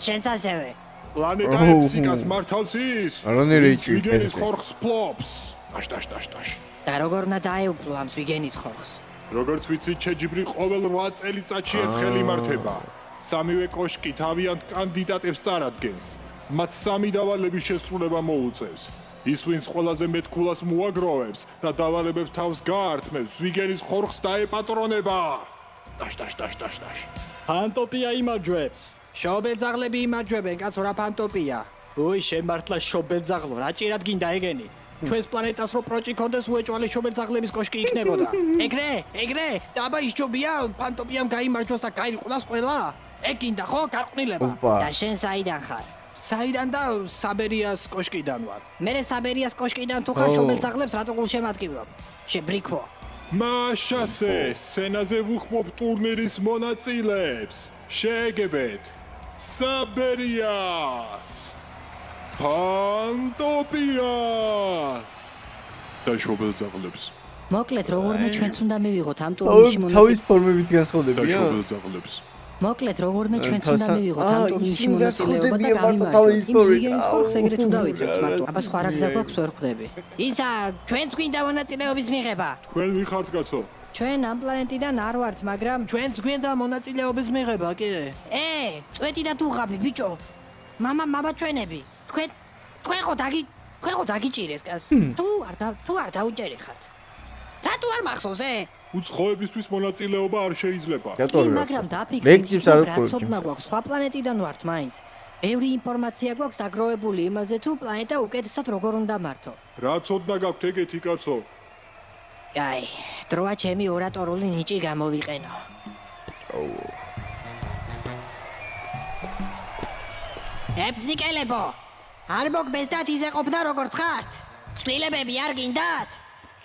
შენც ასევე. პლანეტა ეფსიკას მართავს ის. არანაირი ვინც ჭი ზვიგენის ფერზე. ხორხს ფლობს. დაშ. და როგორ უნდა დაეუფლო ამ ზვიგენის ხორხს? როგორც ვიცით, შეჯიბრი ყოველ 8 წელიწადში ერთხელ იმართება. სამივე კოშკი თავიანთ კანდიდატებს წარადგენს. მათ სამი დავალების შესრულება მოუწევს. ის ვინც ყველაზე მეტ ქულას მოაგროვებს და დავალებებს თავს გაართმევს, ზვიგენის ხორხს დაეპატრონება. დაშ. ფანტოპია იმარჯვებს. შობელძაღლები იმარჯვებენ, კაცო, რა ფანტოპია. ოი, შემართლა შობელძაღლო, რა ჭირად გინდა ეგენი? ჩვენს პლანეტას რო პროჭი კონდეს უეჭვალი შობელძაღლების კოშკი იქნებოდა. ეგრე, დაბა ისჯობია ფანტოპიამ გაიმარჯვოს და გაიყვანოს ყველა. ეგ გინდა ხო, გარყვნილება. და შენ საიდან ხარ? საიდან და საბერიას კოშკიდან ვარ. მე საბერიას კოშკიდან თუ ხარ შობელძაღლებს რატო გულშემატკივრობ? შებრიქო. მაშასე, სცენაზე ვუხმობ ტურნირის მონაწილეებს. შეეგებეთ საბერიას, ფანტოპიას და შობელძაღლებს. მოკლედ როგორმე ჩვენც უნდა მივიღოთ ამ ტურნირში თავის მონაწილეობა. ფორმებით და განსხვავდებიან. შობელძაღლებს. მოკლედ როგორმე ჩვენც უნდა მივიღოთ ამ ტურნირში ისინი მონაწილეობა და განსხვავდებიან მარტო გავიმარჯვოთ. თავის იმ ფორმით. ზვიგენის ხორხს ეგრეთ უდავიძებთ მარტო. აბა სხვა რა გზა რაღაცა. გვაქვს ვერ ხვდები. ისა ჩვენც გვინდა მონაწილეობის მიღება. თქვენ ვიხართ კაცო? ჩვენ ამ პლანეტიდან არ ვართ, მაგრამ ჩვენც გვინდა მონაწილეობის მიღება, კიდე. წვეთი და თუღაბი ბიჭო. მამა ჩვენები. თქვენ ხო დაგიჭირეს კაც. თუ არ დაუჭერი ხართ. რატო არ მახსოვს უცხოებისთვის მონაწილეობა არ შეიძლება. მაგრამ დაფიქრე. ლექციებს არ ვქორ ცოდნა გვაქვს, სხვა პლანეტიდან ვართ მაინც. ბევრი ინფორმაცია გვაქვს დაგროვებული იმაზე თუ პლანეტა უკეთესად როგორ უნდა მართო. რა ცოდნა გაქვთ ეგეთი კაცო? კაი, დროა ჩემი ორატორული ნიჭი გამოვიყენო. ეფსიკელებო, არ მოგბესდათ ისე ყოფნა როგორც ხართ? ცვლილებები არ გინდათ?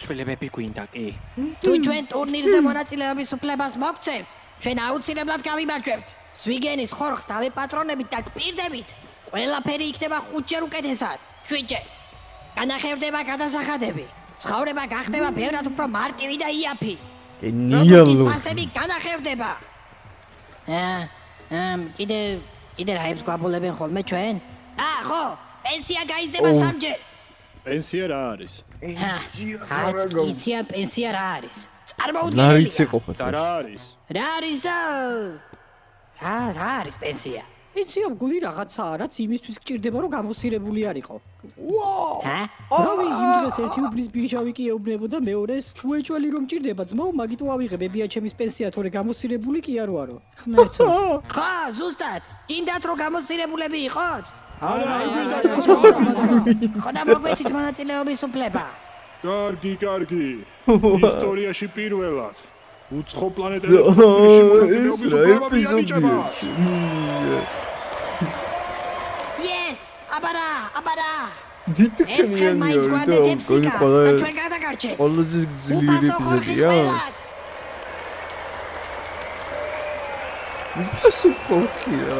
ცვლილებები გვინდა კი. თუ ჩვენ ტურნირზე მონაწილეობის უფლებას მოგცემთ, ჩვენ აუცილებლად გავიმარჯვებთ. ზვიგენის ხორხს დავეპატრონებით და გპირდებით. ყველაფერი იქნება 5-ჯერ უკეთესად. 7-ჯერ. განახევდება გადასახადები. ცხოვრება გახდება ბევრად უფრო მარტივი და იაფი. გენიალურ. პასები განახევდება. კიდე რაებს გვაბოლებენ ხოლმე ჩვენ? ხო, პენსია გაიზრდება 3-ჯერ. პენსია რა არის? პენსია რა არის? ლარიც წარმოუდგენელია. იყოფა. და რა არის? რა არის? რა არის პენსია? პენსია მგული რაღაცაა, რაც იმისთვის გჭირდება, რომ გამოსირებული არისო. რავი, იმ დროს ერთი უბლის ბიჟავი კი ეუბნებოდა მეორეს, უეჭველი რომ ჭირდება ძმაო, მაგიტო ავიღე ბებია ჩემის პენსია, თორე გამოსირებული კი არ ვარო. ხო, ზუსტად. გინდათ რომ გამოსირებულები იყოთ? არა, ხო და მოგვეცით მონაწილეობის უფლება. კარგი. ისტორიაში პირველად უცხო პლანეტაზე მონაწილეობის უფლება მიანიჭება. Yes, აბარა. დიდხანიანი არის და გონი ჩვენ გადაგარჩეთ. ყველაზე ძლიერი ეპიზოდია. უფასო ხორხია.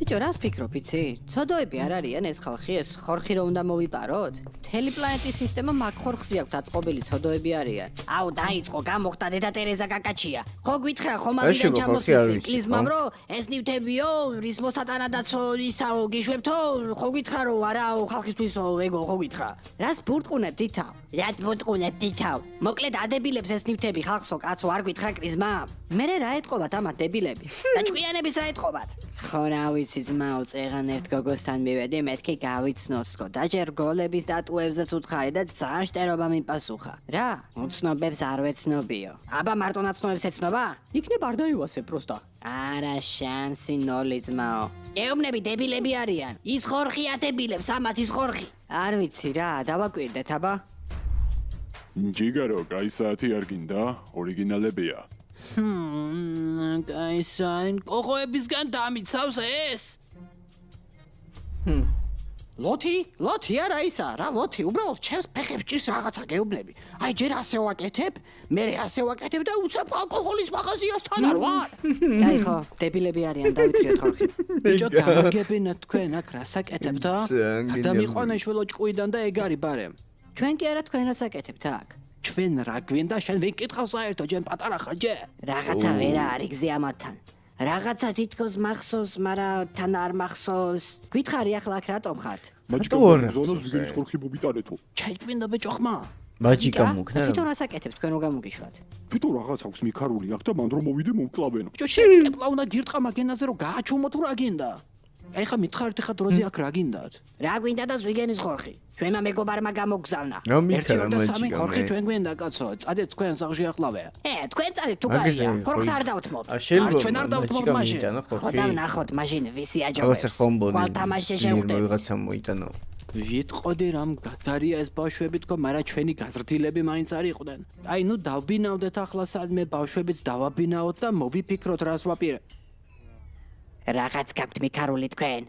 ბიჭო, რას ფიქრობ, იცი? ცოდოები არ არიან ეს ხალხი, ეს ხორხი რომ უნდა მოვიპაროთ? მთელი პლანეტის სისტემა მაგ ხორხზე აქვს დაწყობილი ცოდოები არიან. აუ, დაიწყო, გამოხდა დედა ტერეზა კაკაჩია. ხო გითხრა ხომ ამიდან ჩამოსვლი კლიზმამ რომ ეს ნივთებიო, რის მოსატანადაცო ისაო გიშვებთო, ხო გითხრა რომ არაო ხალხისთვისო ეგო ხო გითხრა. რას ბურტყუნებ თითავ? რად ბურტყუნებ თითავ? მოკლედ ადებილებს ეს ნივთები ხალხსო კაცო არ გითხრა კლიზმამ? მე რა ეთყობათ ამ დებილების და ჭკვიანების რა ეთყობათ? ხო რა ვიცი ძმაო, წეღან ერთ გოგოსთან მივედი, მეთქი გავიცნოსკო და ჯერ გოლების დატუებზეც უთხარი და ძალიან შტერობა მიპასუხა. რა? უცნობებს არ ვეცნობიო. აბა მარტო ნაცნობებს ეცნობა? იქნებ არ დაივასე პროსტა. არა შანსი ნოლი ძმაო. ეუბნები დებილები არიან. ის ხორხი ადებილებს ამათ ის ხორხი. არ ვიცი რა, დავაკვირდეთ აბა. ჯიგარო, კაი საათი არ გინდა? ორიგინალებია. გაისან კოხოებისგან დამიცავს ეს? ლოთი არა ისა, რა ლოთი, უბრალოდ ჩემს ფეხებს ჭირს რაღაცა გეუბნები. აი ჯერ ასე ვაკეთებ, მერე ასე ვაკეთებ და უცებ ალკოჰოლის მაღაზიასთან არ ვარ. დაი ხო, დებილები არიან დავიწყეთ ხალხი. ბიჭო, გამოგებინათ თქვენ აქ რასაკეთებთ? გადამიყვანა შველო ჭყვიდან და ეგ არის ბარემ. ჩვენ კი არა თქვენ რასაკეთებთ აქ? ჩვენ რა გვინდა შენ ვერ კითხავს საერთოდ ჯენ პატარა ხარ ჯე? რაღაცა ვერა არის გზი ამათთან. რაღაცა თითქოს მახსოვს, მაგრამ თან არ მახსოვს. გითხარი ახლა აქ რატომ ხართ? მაჭკა ზონოს ვიგრის ხორხი მოვიტანეთო. ჩაიკვინდა ბიჭო ხმა. მაჯიკა მოკნა. თვითონ რასაკეთებს თქვენ რო გამოგიშვათ? თვითონ რაღაც აქვს მიქარული აქ და მან რომ მოვიდე მომკლავენო. ბიჭო შეკეთებლა უნდა გირტყა მაგენაზე რომ გააჩუმო თუ რა გინდა? აი ხა მითხარით ხა დროზე აქ რა გინდათ? რა გვინდა და ზვიგენის ხორხი? ჩვენმა მეგობარმა გამოგზავნა. რა მიქარა მაჯიკა? ხორხი ჩვენ გვინდა კაცო, წადეთ თქვენ სახლში ახლავე. თქვენ წადეთ თუ გაია, ხორხს არ დავთმობ. ჩვენ არ დავთმობ მაშინ. ხო დავნახოთ მაშინ ვისი აჯობებს. რაღაცა ხომბონი. ხვალ თამაში შეხვდებით. რაღაცა მოიტანო. ვიტყოდი რამ გადარია ეს ბავშვები თქო, მაგრამ ჩვენი გაზრდილები მაინც არ იყვნენ. აი ნუ დავბინავდეთ ახლა სადმე ბავშვებიც დავაბინაოთ და მოვიფიქროთ რას ვაპირებ. რაღაც გაქვთ მიქარული თქვენ,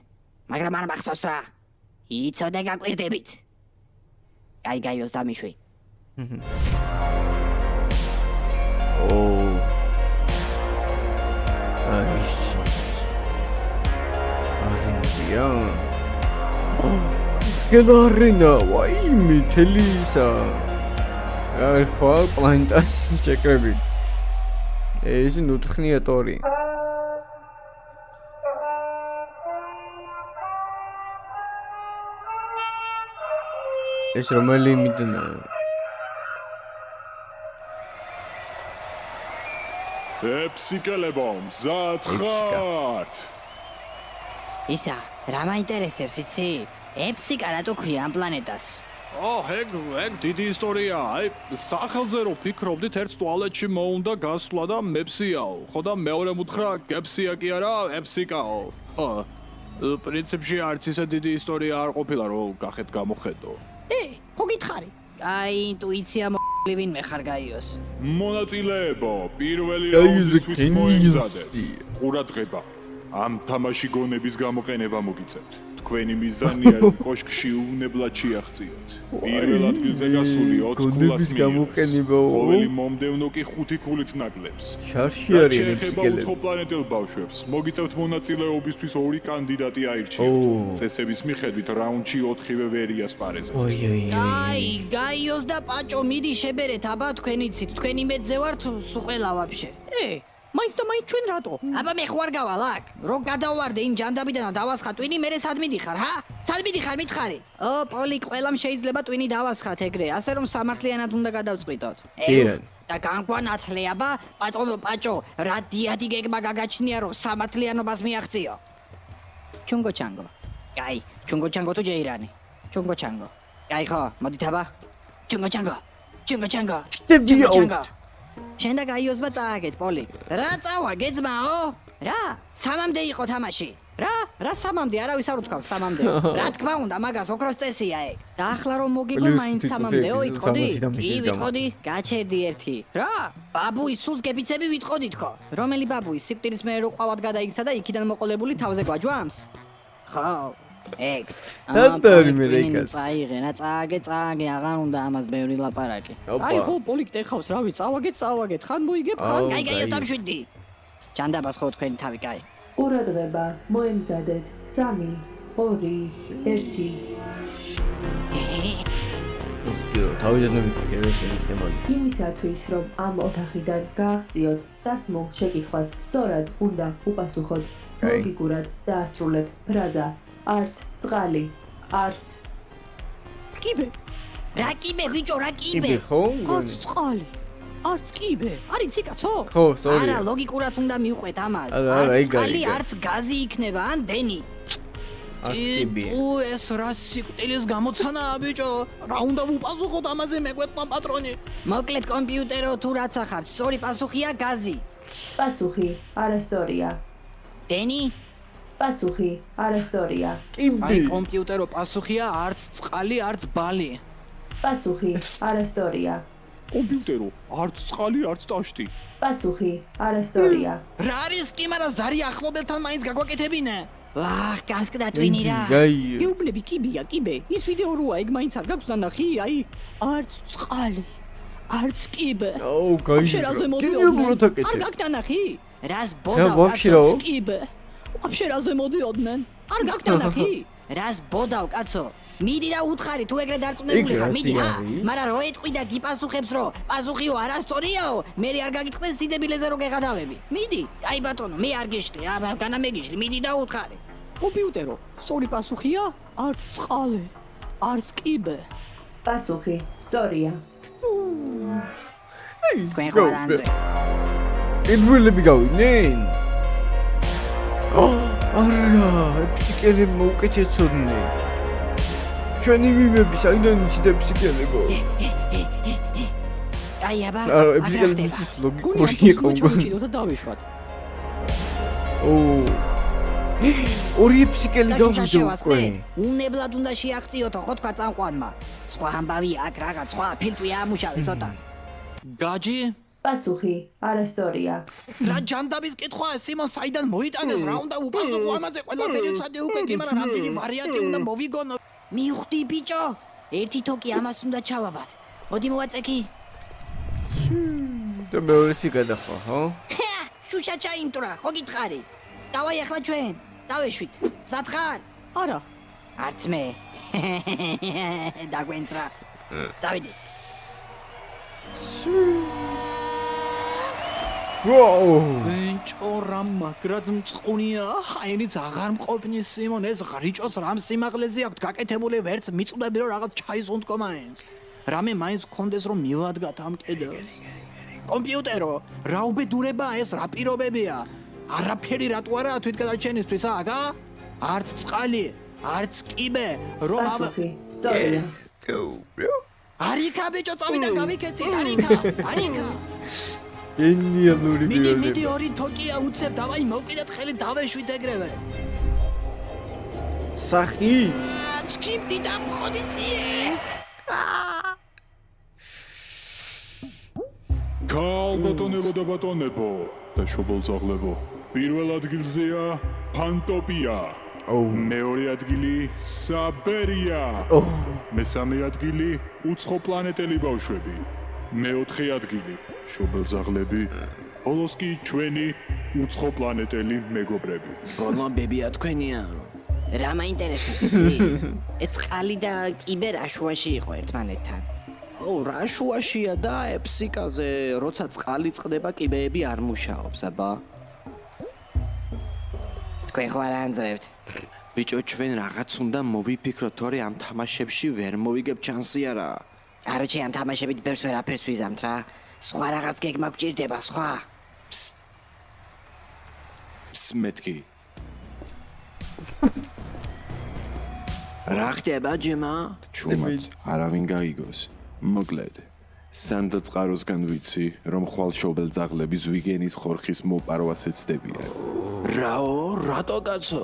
მაგრამ არ მახსოვს რა. იცოდე გაკვირდებით. აი გაიოს დამიშვი. აიშ. არინია. გენარინა, ვაიმე, თელისა. აი ხო, პლანტას შეკრები. ეს ნუთხნია ტორი. ეს რომელი მიდნა? ეფსიკელებო, მზად ხართ? ისა, რა მაინტერესებს იცი? ეფსიკა რატო ქვია ამ პლანეტას? ეგ დიდი ისტორია. აი, სახელზე რო ფიქრობდით, ერთ ტუალეტში მოუნდა გასვლა და მეფსიაო. ხო და მეორე მუთხრა გეფსია კი არა, ეფსიკაო. პრინციპში არც ისე დიდი ისტორია არ ყოფილა, რომ გახეთ გამოხედო. ხო გითხარი? აი, ინტუიცია მოლივინმე ხარ გაიოს. მონაწილეებო, პირველი რაუნდისთვის მოემზადეთ. ყურადღება. ამ თამაში გონების გამოყენება მოგიწევთ. თქვენი მიზანია რომ კოშკში უვნებლად შეაღწიოთ. პირველ ადგილზე გასული 20 ქულას გამოყენება. ყოველი მომდევნო კი 5 ქულით ნაკლებს. შარში არის ეფსიკელები. უცხო პლანეტელ ბავშვებს მოგიწევთ მონაწილეობისთვის 2 კანდიდატი აირჩიოთ. წესების მიხედვით რაუნდში 4-ვე ვერია სპარეზე. აი, გაიოს და პაჭო მიდი შებერეთ, აბა თქვენ იცით, თქვენი მეძე ვართ სულ ყველა ვაფშე. მაინც და მაინც ჩვენ რატო? აბა მე ხო არ გავალ აქ. რო გადავარდე იმ ჯანდაბიდან და დავასხა ტვინი, მერე სად მიდიხარ, ჰა? სად მიდიხარ, მითხარი? პოლი, ყველამ შეიძლება ტვინი დავასხათ ეგრე, ასე რომ სამართლიანად უნდა გადავწყვიტოთ. და განგვანათლე, აბა, პატონო პაჭო, რა დიადი გეგმა გაგაჩნია, რომ სამართლიანობას მიაღწიო. ჩუნგო ჩანგო. კაი, ჩუნგო ჩანგო თუ ჯეირანი? ჩუნგო ჩანგო. კაი ხო, მოდით აბა. ჩუნგო ჩანგო. ჩუნგო ჩანგო. შენ და გაიოსმა წააგეთ, პოლი. რა წავა, გეძმაო? რა? სამამდე იყო თამაში. რა სამამდე? არავის არ უთქვავს სამამდე. რა თქმა უნდა, მაგას ოქროს წესია ეგ. და ახლა რომ მოგიგო მაინც სამამდეო იტყოდი? კი, ვიტყოდი. გაჩერდი ერთი. რა? ბაბუის სულს გეფიცები ვიტყოდი თქო. რომელი ბაბუის? სიკვდილის მერე რო ყავად გადაიქცა და იქიდან მოყოლებული თავზე გვაჯვამს? ხო. ეგ. დადარი მე რეკას. წაიღე, წააგე, აღარ უნდა ამას ბევრი ლაპარაკი. აი ხო, პოლიკტე ხავს, რავი, წავაგეთ, ხან მოიგებ, ხან. გაიგე, დამშვიდი. ჯანდაბას ხო თქვენი თავი, კაი. ყურადღება, მოემზადეთ 3, 2, 1. ეს კი თავიდან მიფიქრე ეს იქნებოდა. იმისათვის, რომ ამ ოთახიდან გააღწიოთ დასმულ შეკითხვას სწორად უნდა უპასუხოთ ლოგიკურად დაასრულეთ ფრაზა არც წყალი, არც კიბე. რა კიბე ბიჭო, რა კიბე? კიბე ხო? არც წყალი. არც კიბე. არის ციკაცო? ხო, სწორია. არა, ლოგიკურად უნდა მივყვეთ ამას. არა, არც წყალი, იგა. არც გაზი იქნება, ან დენი. არც კიბია. ეს რა სიკვდილის გამოცანაა ბიჭო? რა უნდა ვუპასუხოთ ამაზე მეგვეთმა პატრონი? მოკლედ კომპიუტერო თუ რაც ახარ, სწორი პასუხია გაზი. პასუხი არასწორია. დენი? პასუხი არასწორია. აი კომპიუტერო პასუხია არც წყალი, არც ბალი. პასუხი არასწორია. კომპიუტერო, არც წყალი, არც ტაშტი. პასუხი არასწორია. რა არის კი, მაგრამ ზარი ახლობელთან მაინც გაგვაკეთებინე. ვახ, გასკდა twini რა. გაიო. გეუბნები კიბია, კიბე. ის ვიდეო როა, ეგ მაინც არ გაქვს დანახი? აი, არც წყალი, არც კიბე. აუ, გაიო. შერაზე კიდევ მოდიოდნენ. უბრალოდ არ აკეთებ. გაქვს დანახი? რას რა, ბოდა ვაფშე რა? კიბე. ვაფშე რაზე მოდიოდნენ? არ გაქვს დანახი? რას ბოდავ კაცო? მიდი და უთხარი თუ ეგრე დარწმუნებული ეგ ხარ, რასი მიდი ჰა. არის? მაგრამ რო ეტყვი და გიპასუხებს რომ პასუხიო არასწორიაო, მე არ გაგიტყვეს სიდებილეზე რო გეღადავები. მიდი, აი ბატონო, მე არ გეშლი, განა მეგიშლი, მიდი და უთხარი. კომპიუტერო, სწორი პასუხია? არც წყალი, არც კიბე. პასუხი სწორია. თქვენ ხო არ ანდრე? ედმელები გავიდნენ? არა, ფსიკელი მოუკეთესოდნენ. ჩვენი მიმები საიდან ისეთ ფსიკელებო? აი აბა, არა, ფსიკელებისთვის ლოგიკური იყო. მოჭიდო და დავიშვათ. ორი ფსიკელი გავიდო უკვე. უნებლად უნდა შეაღწიოთო, ხო თქვა წამყვანმა. სხვა ამბავი აქ რაღაც, სხვა ფილტვი ამუშავე ცოტა. გაჯი? პასუხი არასწორია. რა ჯანდაბის კითხვაა სიმონ, საიდან მოიტანეს, რა უნდა უპასუხო ამაზე? ყველაფერი უცადე უკვე კი, მაგრამ რამდენი ვარიანტი უნდა მოვიგონო? მივხვდი ბიჭო, ერთი თოკი ამას უნდა ჩავაბად. მოდი მოვაწექი. და მეორეც გადახვა, ხო? შუშა ჩაიმტრა, ხო გითხარი? დავაი ახლა ჩვენ, დავეშვით. მზად ხარ? არა. არც მე. დაგვენტრა. წავიდი. ვაუ! ბიჭო, რა მაგრად მწყუნია, ჰაინიც აღარ მყოფნი სიმონ, ეს ღრიჭოს რამ სიმაღლეზე აქვს გაკეთებული, ვერც მიწვდები რომ რაღაც ჩაის უნდკო მაინც. რამე მაინც გქონდეს რომ მივადგათ ამ კედელს. კომპიუტერო, რა უბედურება ეს, რა პირობებია? არაფერი რატო არაა თვითგადარჩენისთვის, აგა? არც წყალი, არც კიბე, რომ პასუხი სწორია. არიქა ბიჭო, წავიდა გავიქეცით, არიქა, არიქა. გენიალური მიდი, პიროვნება. მიდი, ორი თოკია უცებ, დავაი მოვკიდეთ ხელი, დავეშვით ეგრევე. სახით? ჩქიმდი და მხოდიციე. ქალბატონებო და ბატონებო და შობოლძაღლებო, პირველ ადგილზეა ფანტოპია. მეორე ადგილი საბერია. მესამე ადგილი უცხო პლანეტელი ბავშვები. მეოთხე ადგილი შობელძაღლები. ბოლოს კი ჩვენი უცხო პლანეტელი მეგობრები. ბოლო ბებია თქვენია. რა მაინტერესებს? ეს წყალი და კიბე რა შუაში იყო ერთმანეთთან? რა შუაშია და ფსიკაზე, როცა წყალი წყდება, კიბეები არ მუშაობს, აბა. თქვენ ხო არ ანდრევთ? ბიჭო, ჩვენ რაღაც უნდა მოვიფიქროთ, თორე ამ თამაშებში ვერ მოვიგებ ჩანსი არა. აროჩი ამ თამაშებით ბევრს ვერაფერს ვიზამთ რა. სხვა რაღაც გეგმა გვჭირდება, სხვა. მეთქი. რა ხდება ჯემა? ჩუმად, არავინ გაიგოს. მოკლედ, სანდო წყაროსგან ვიცი, რომ ხვალ შობელძაღლები ზვიგენის ხორხის მოპარვას ეცდებიან. რაო, რატო კაცო?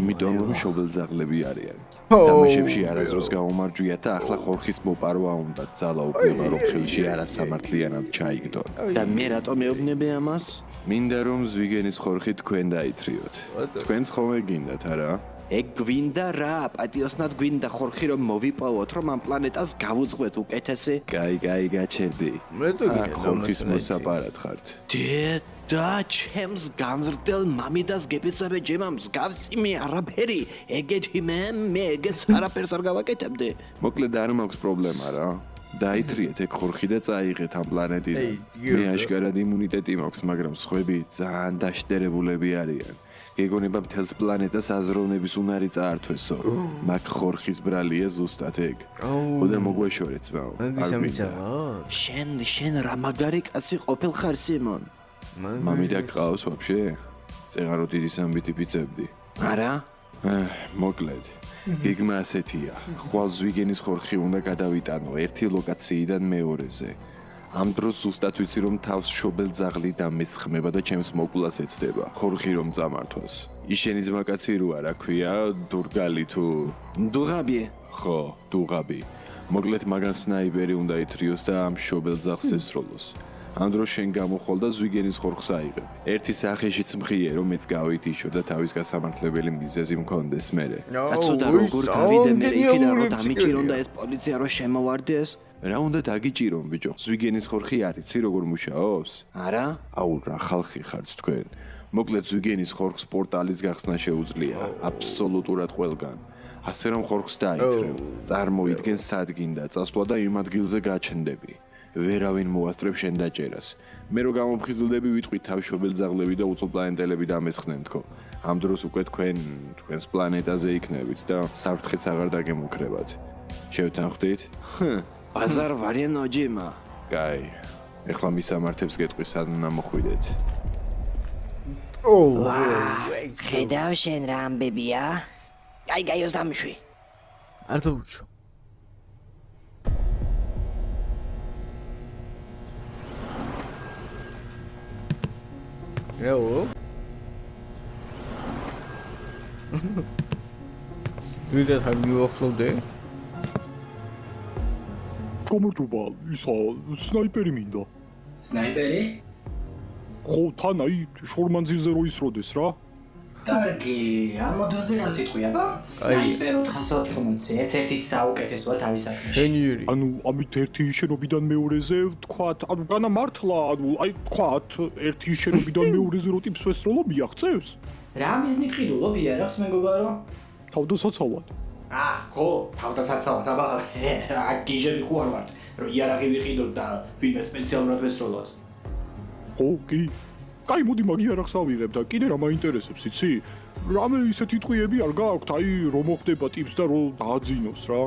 იმიტომ რომ შობელძაღლები არიან. თამაშებში არასდროს გაუმარჯვიათ და ახლა ხორხის მოპარვა უნდა ძალა უფლება რომ ხელში არასამართლიანად ჩაიგდონ. და მე რატო მეუბნები ამას? მინდა რომ ზვიგენის ხორხი თქვენ დაითრიოთ. თქვენც ხოლმე გინდათ, არა? ეგ გვინდა რა, პატიოსნად გვინდა ხორხი რომ მოვიპოვოთ, რომ ამ პლანეტას გავუძღვეთ უკეთესი. კაი, გაჩერდი. მე თუ გინდა ხორხის მოსაპარად ხართ. და ჩემს გამზრდელ მამიდას გეპეცავე ჯემა მსგავსი მე არაფერი ეგეთი მე ეგეც არაფერს არ გავაკეთებდი. მოკლედ არ მაქვს პრობლემა რა. დაითრიეთ ეგ ხორხი და წაიღეთ ამ პლანეტიდან. მე აშკარად იმუნიტეტი მაქვს, მაგრამ სხვები ძალიან დაშტერებულები არიან. გეგონება მთელს პლანეტას აზროვნების უნარი წაართვესო. მაგ ხორხის ბრალია ზუსტად ეგ. და მოგვეშორეთ ძმაო. შენ რა მაგარი კაცი ყოფილ ხარ სიმონ. მამიდა გყავს ვაფშე? წეღარო დიდი სამბიტი ფიცებდი. არა? მოკლედ. გეგმა ასეთია. ხვალ ზვიგენის ხორხი უნდა გადავიტანო ერთი ლოკაციიდან მეორეზე. ამ დროს ზუსტად ვიცი რომ თავს შობელ ძაღლი დამეცხმება და ჩემს მოკვლას ეცდება. ხორხი რომ წამართვას. იშენი ძმაკაცი როა რა ქვია? დურგალი თუ დუღაბი? ხო, დუღაბი. მოკლედ მაგან სნაიპერი უნდა ითრიოს და ამ შობელ ძაღლს ესროლოს. ამ დროს შენ გამოხვალ და ზვიგენის ხორხს აიღებ. ერთი სახეშიც მხიე რომ მეც გავიტიშო და თავის გასამართლებელი მიზეზი მქონდეს მერე. კაცო და როგორ გავიდე მე იქიდან რომ დამიჭირონ და ეს პოლიცია რო შემოვარდეს? რა უნდა დაგიჭირონ ბიჭო? ზვიგენის ხორხი არიცი როგორ მუშაობს? არა? აუ რა ხალხი ხართ თქვენ. მოკლედ ზვიგენის ხორხს პორტალის გახსნა შეუძლია, აბსოლუტურად ყველგან. ასე რომ ხორხს დაითრევ, წარმოიდგენ სად გინდა წასვლა და იმ ადგილზე გაჩნდები. ვერავინ მოასწრებს შენ დაჭერას. მე რო გამოფხიზლდები ვიტყვი თავშობელ ძაღლები და უცხო პლანეტელები დამესხნენ თქო. ამ დროს უკვე თქვენს პლანეტაზე იქნებით და საფრთხეც აღარ დაგემუქრებათ. შევთანხმდით? ბაზარ ვარიან ოჯიმა. კაი. ეხლა მისამართებს გეტყვი სად უნდა მოხვიდეთ. ხედავ შენ რა ამბებია? გაიგაიოს დამშვი. არ დავუჩო. რაო? ვიდათ არ მივახლოვდე? გამარჯობა, ისა სნაიპერი მინდა. სნაიპერი? ხო, თან აი შორმანძილზე რო ისროდეს რა. კარგი, ამ მოდელზე რა სიტყვია? სნაიპეროთ ხასავთ ხმონცი, ერთ-ერთი საუკეთესოა თავის საქმეში. შენიერი. ანუ ამით ერთი შენობიდან მეორეზე ვთქვათ, ანუ განა მართლა, ანუ აი ვთქვათ, ერთი შენობიდან მეორეზე რო ტიპს ვესროლო მიაღწევს? რა მიზნით ყიდულობია რა მეგობარო? თავდასაცავად. ხო, თავდასაცავად, აბა გიჟები ხო არ ვართ, რომ იარაღი ვიყიდოთ და ვინმე სპეციალურად ვესროლოთ. ხო, კი. კაი, მოდი მაგ იარაღს ავიღებ და კიდე რა მაინტერესებს, იცი? რამე ისეთი ტყვიები არ გააქვთ, აი რომ მოხდება ტიპს და რომ დააძინოს რა.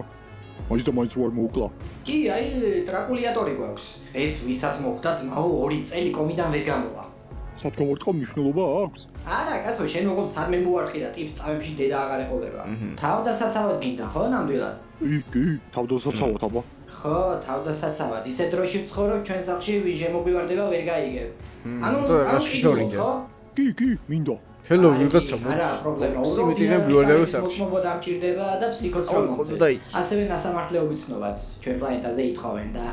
მაინც და მაინც რო არ მოუკლა. კი, აი ტრაკულიატორი გვაქვს. ეს ვისაც მოხდა ძმაო 2 წელი კომიდან ვერ გამოვა. სადგომორტყა მნიშვნელობა აქვს? არა, კაცო, შენ უყურებ სადმე მოარტყი და ტიპს წამებში დედა აღარ ეყოლება. თავდასაცავად გინდა ხო ნამდვილად? კი, თავდასაცავად აბა. ხო, თავდასაცავად. ისეთ დროში ვცხოვრობ ჩვენ სახლში ვინ შემოგვივარდება ვერ გაიგებ. ანუ შორინდა. კი, მინდა. ხელო ვიღაცა არა, პრობლემა. სიმიტიღები ვარდება სახში. მოგმოდა ამჭირდება და ფსიქოტრონზე. ასევე ნასამართლეობის ცნობაც ჩვენ პლანეტაზე ითხოვენ და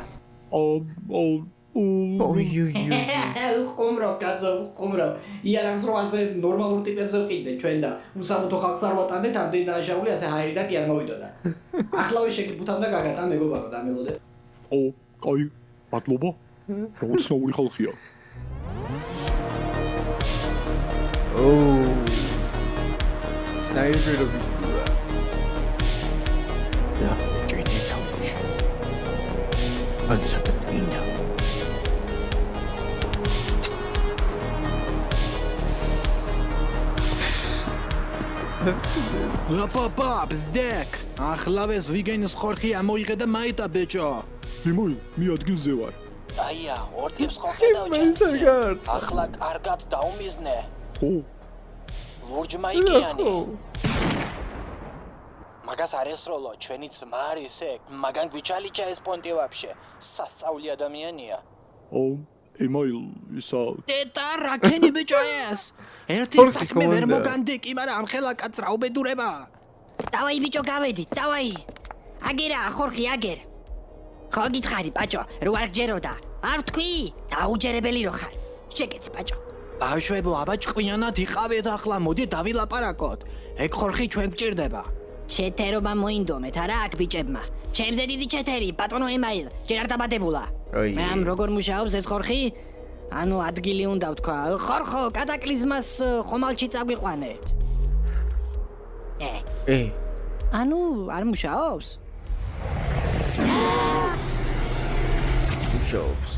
ხუმრო, კაცო, ხუმრო. იარაღს რო ასე ნორმალურ ტიპებზე ვყიდეთ ჩვენ და უსამართო ხალხს არ ვატანდეთ, ამდენი დანაშაული ასე ჰაერი და კი არ მოვიდოდა. ახლავე შეგიფუთავ და გაგატან მეგობარო დამელოდე. კაი, მადლობა. უცნაური ხალხია. სნაიპერობის ტყუა. და ჭიდი თავში. ანსაკეთ გინდა. Ლა ბზდეკ. ახლავე ზვიგენის ხორხი ამოიღე და მაიტა ბეჭო. იმოი, მე ადგილზე ვარ. აია, ორ ტიპს ხოხედავ ჩემზე. ახლა კარგად დაუმიზნე. ხო. ლურჯმა იკიანი. მაგას არ ესროლო, ჩვენი ძმა არის ეგ. მაგან გვიჩალიჭა ეს პონტი ვაფშე. სასწაული ადამიანია. ემაილ, ისა დედა რაკენი ბიჭო ეს? ერთი საქმე ვერ მოგანდეკი, მაგრამ ამ ხელა კაც რა უბედურება. დავაი ბიჭო გავედით, დავაი. აგერა ხორხი აგერ. ხო გითხარი ბაჭო, რო არ გჯეროდა. არ თქვი? დაუჯერებელი რო ხარ. შეგეც ბაჭო. ბავშვებო, აბა ჭკვიანად იყავეთ ახლა, მოდი დავილაპარაკოთ. ეგ ხორხი ჩვენ გჭირდება. ჩეთერობა მოინდომეთ, არა აქ ბიჭებმა. ჩემზე დიდი ჩეთერი, ბატონო ემაილ, ჯერ არ დაბადებულა. აი. მე ამ როგორ მუშაობს ეს ხორხი? ანუ ადგილი უნდა ვთქვა. ხორხო, კატაკლიზმას ხომალდში წაგვიყვანეთ. ანუ არ მუშაობს? მუშაობს.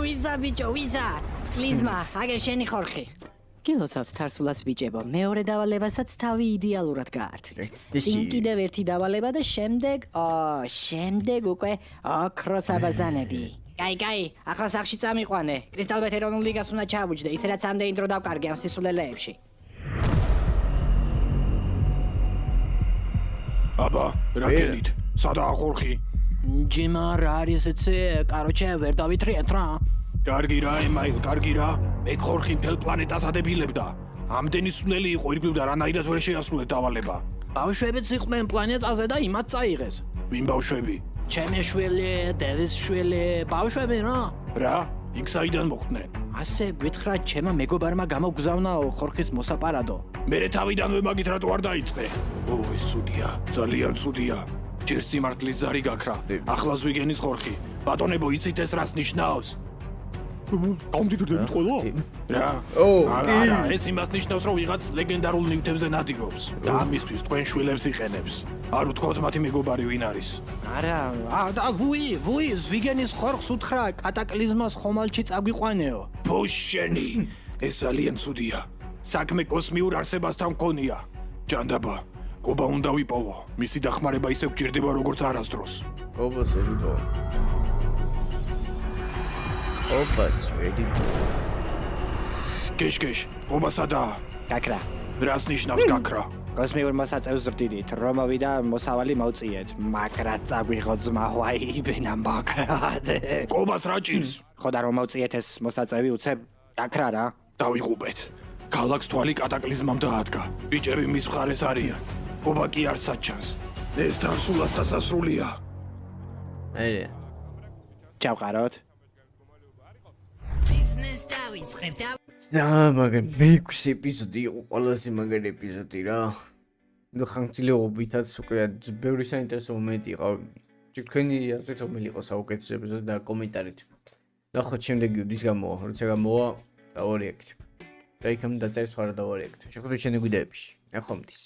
ვიზა ბიჭო, ვიზა. კლიზმა, აგერ შენი ხორხი. გილოცავთ თარსულაც ბიჭებო, მეორე დავალებასაც თავი იდეალურად გაართვით. წინ კიდევ ერთი დავალება და შემდეგ უკვე ოქროს აბაზანები. კაი, ახლა სახში წამიყვანე. კრისტალბეთ ეროვნულ ლიგას უნდა ჩავუჯდე, ისე რაც ამდენი დრო დავკარგე ამ სისულელეებში. აბა, რა გელით? სადაა ხორხი? ჯიმა რა არის ეცე? კაროჩე, ვერ დავითრიეთ რა. კარგი რა, ემაილ, კარგი რა. მე ხორხი მთელ პლანეტას ადებილებდა. ამდენი სულელი იყო, ირგვლივ და რანაირად ვერ შეასრულეთ დავალება. ბავშვებიც იყვნენ პლანეტაზე და იმათ წაიღეს. ვინ ბავშვები? ჩემი შვილი, დევის შვილი, ბავშვები რა. რა? იქ საიდან მოხვდნენ? ასე გვითხრა, ჩემმა მეგობარმა გამოგზავნაო ხორხის მოსაპარადო. მერე თავიდანვე მაგით რატო არ დაიწყე? ეს ცუდია, ძალიან ცუდია. ჯერ სიმართლის ზარი გაქრა. ახლა ზვიგენის ხორხი. ბატონებო, იცით ეს რას ნიშნავს? გამდიდრდებით ყველა? რა? არა, ეს იმას ნიშნავს, რომ ვიღაც ლეგენდარულ ნივთებზე ნადირობს და ამისთვის თქვენ შვილებს იყენებს. არ უთქვათ მათი მეგობარი ვინ არის? არა, და ვუი, ზვიგენის ხორხს უთხრა, კატაკლიზმას ხომალდში წაგვიყვანეო. ბოშენი, ეს ძალიან ცუდია. საქმე კოსმიურ არსებასთან მქონია. ჯანდაბა, კობა უნდა ვიპოვო. მისი დახმარება ისე გჭირდება, როგორც არასდროს. კობას ვიპოვო. ოპას, ვედიკო. გეშ, კობა სადაა? გაქრა. რას ნიშნავს გაქრა? კოსმიურ მოსაწევს ზრდიდით, რომ მოვიდა მოსავალი მოვწიეთ, მაგრად წაგვიღო ძმა ვაიბენა მაგრად. კობას რა ჭირს? ხო და რომ მოვწიეთ ეს მოსაწევი უცებ გაქრა რა. დავიღუპეთ. ქალაქს თვალი კატაკლიზმამ დაადგა. ბიჭები მის მხარეს არიან. კობა კი არ საჩანს. ეს თარსულას დასასრულია. ჩავყაროთ. მაგრამ მეექვსე ეპიზოდი იყო ყველაზე მაგარი ეპიზოდი რა. ნუ ხანგრძლივობითაც უკვე ბევრი საინტერესო მომენტი იყო. თქვენი აზრით რომელი იყო საუკეთესო ეპიზოდი და კომენტარით. ნახოთ შემდეგი უდის გამოვა, როცა გამოვა დავარეაქტებ. და იქამ დაწერთ სხვა რა დავარეაქტებ. შეხვდებით შემდეგ ვიდეოებში. ნახვამდის.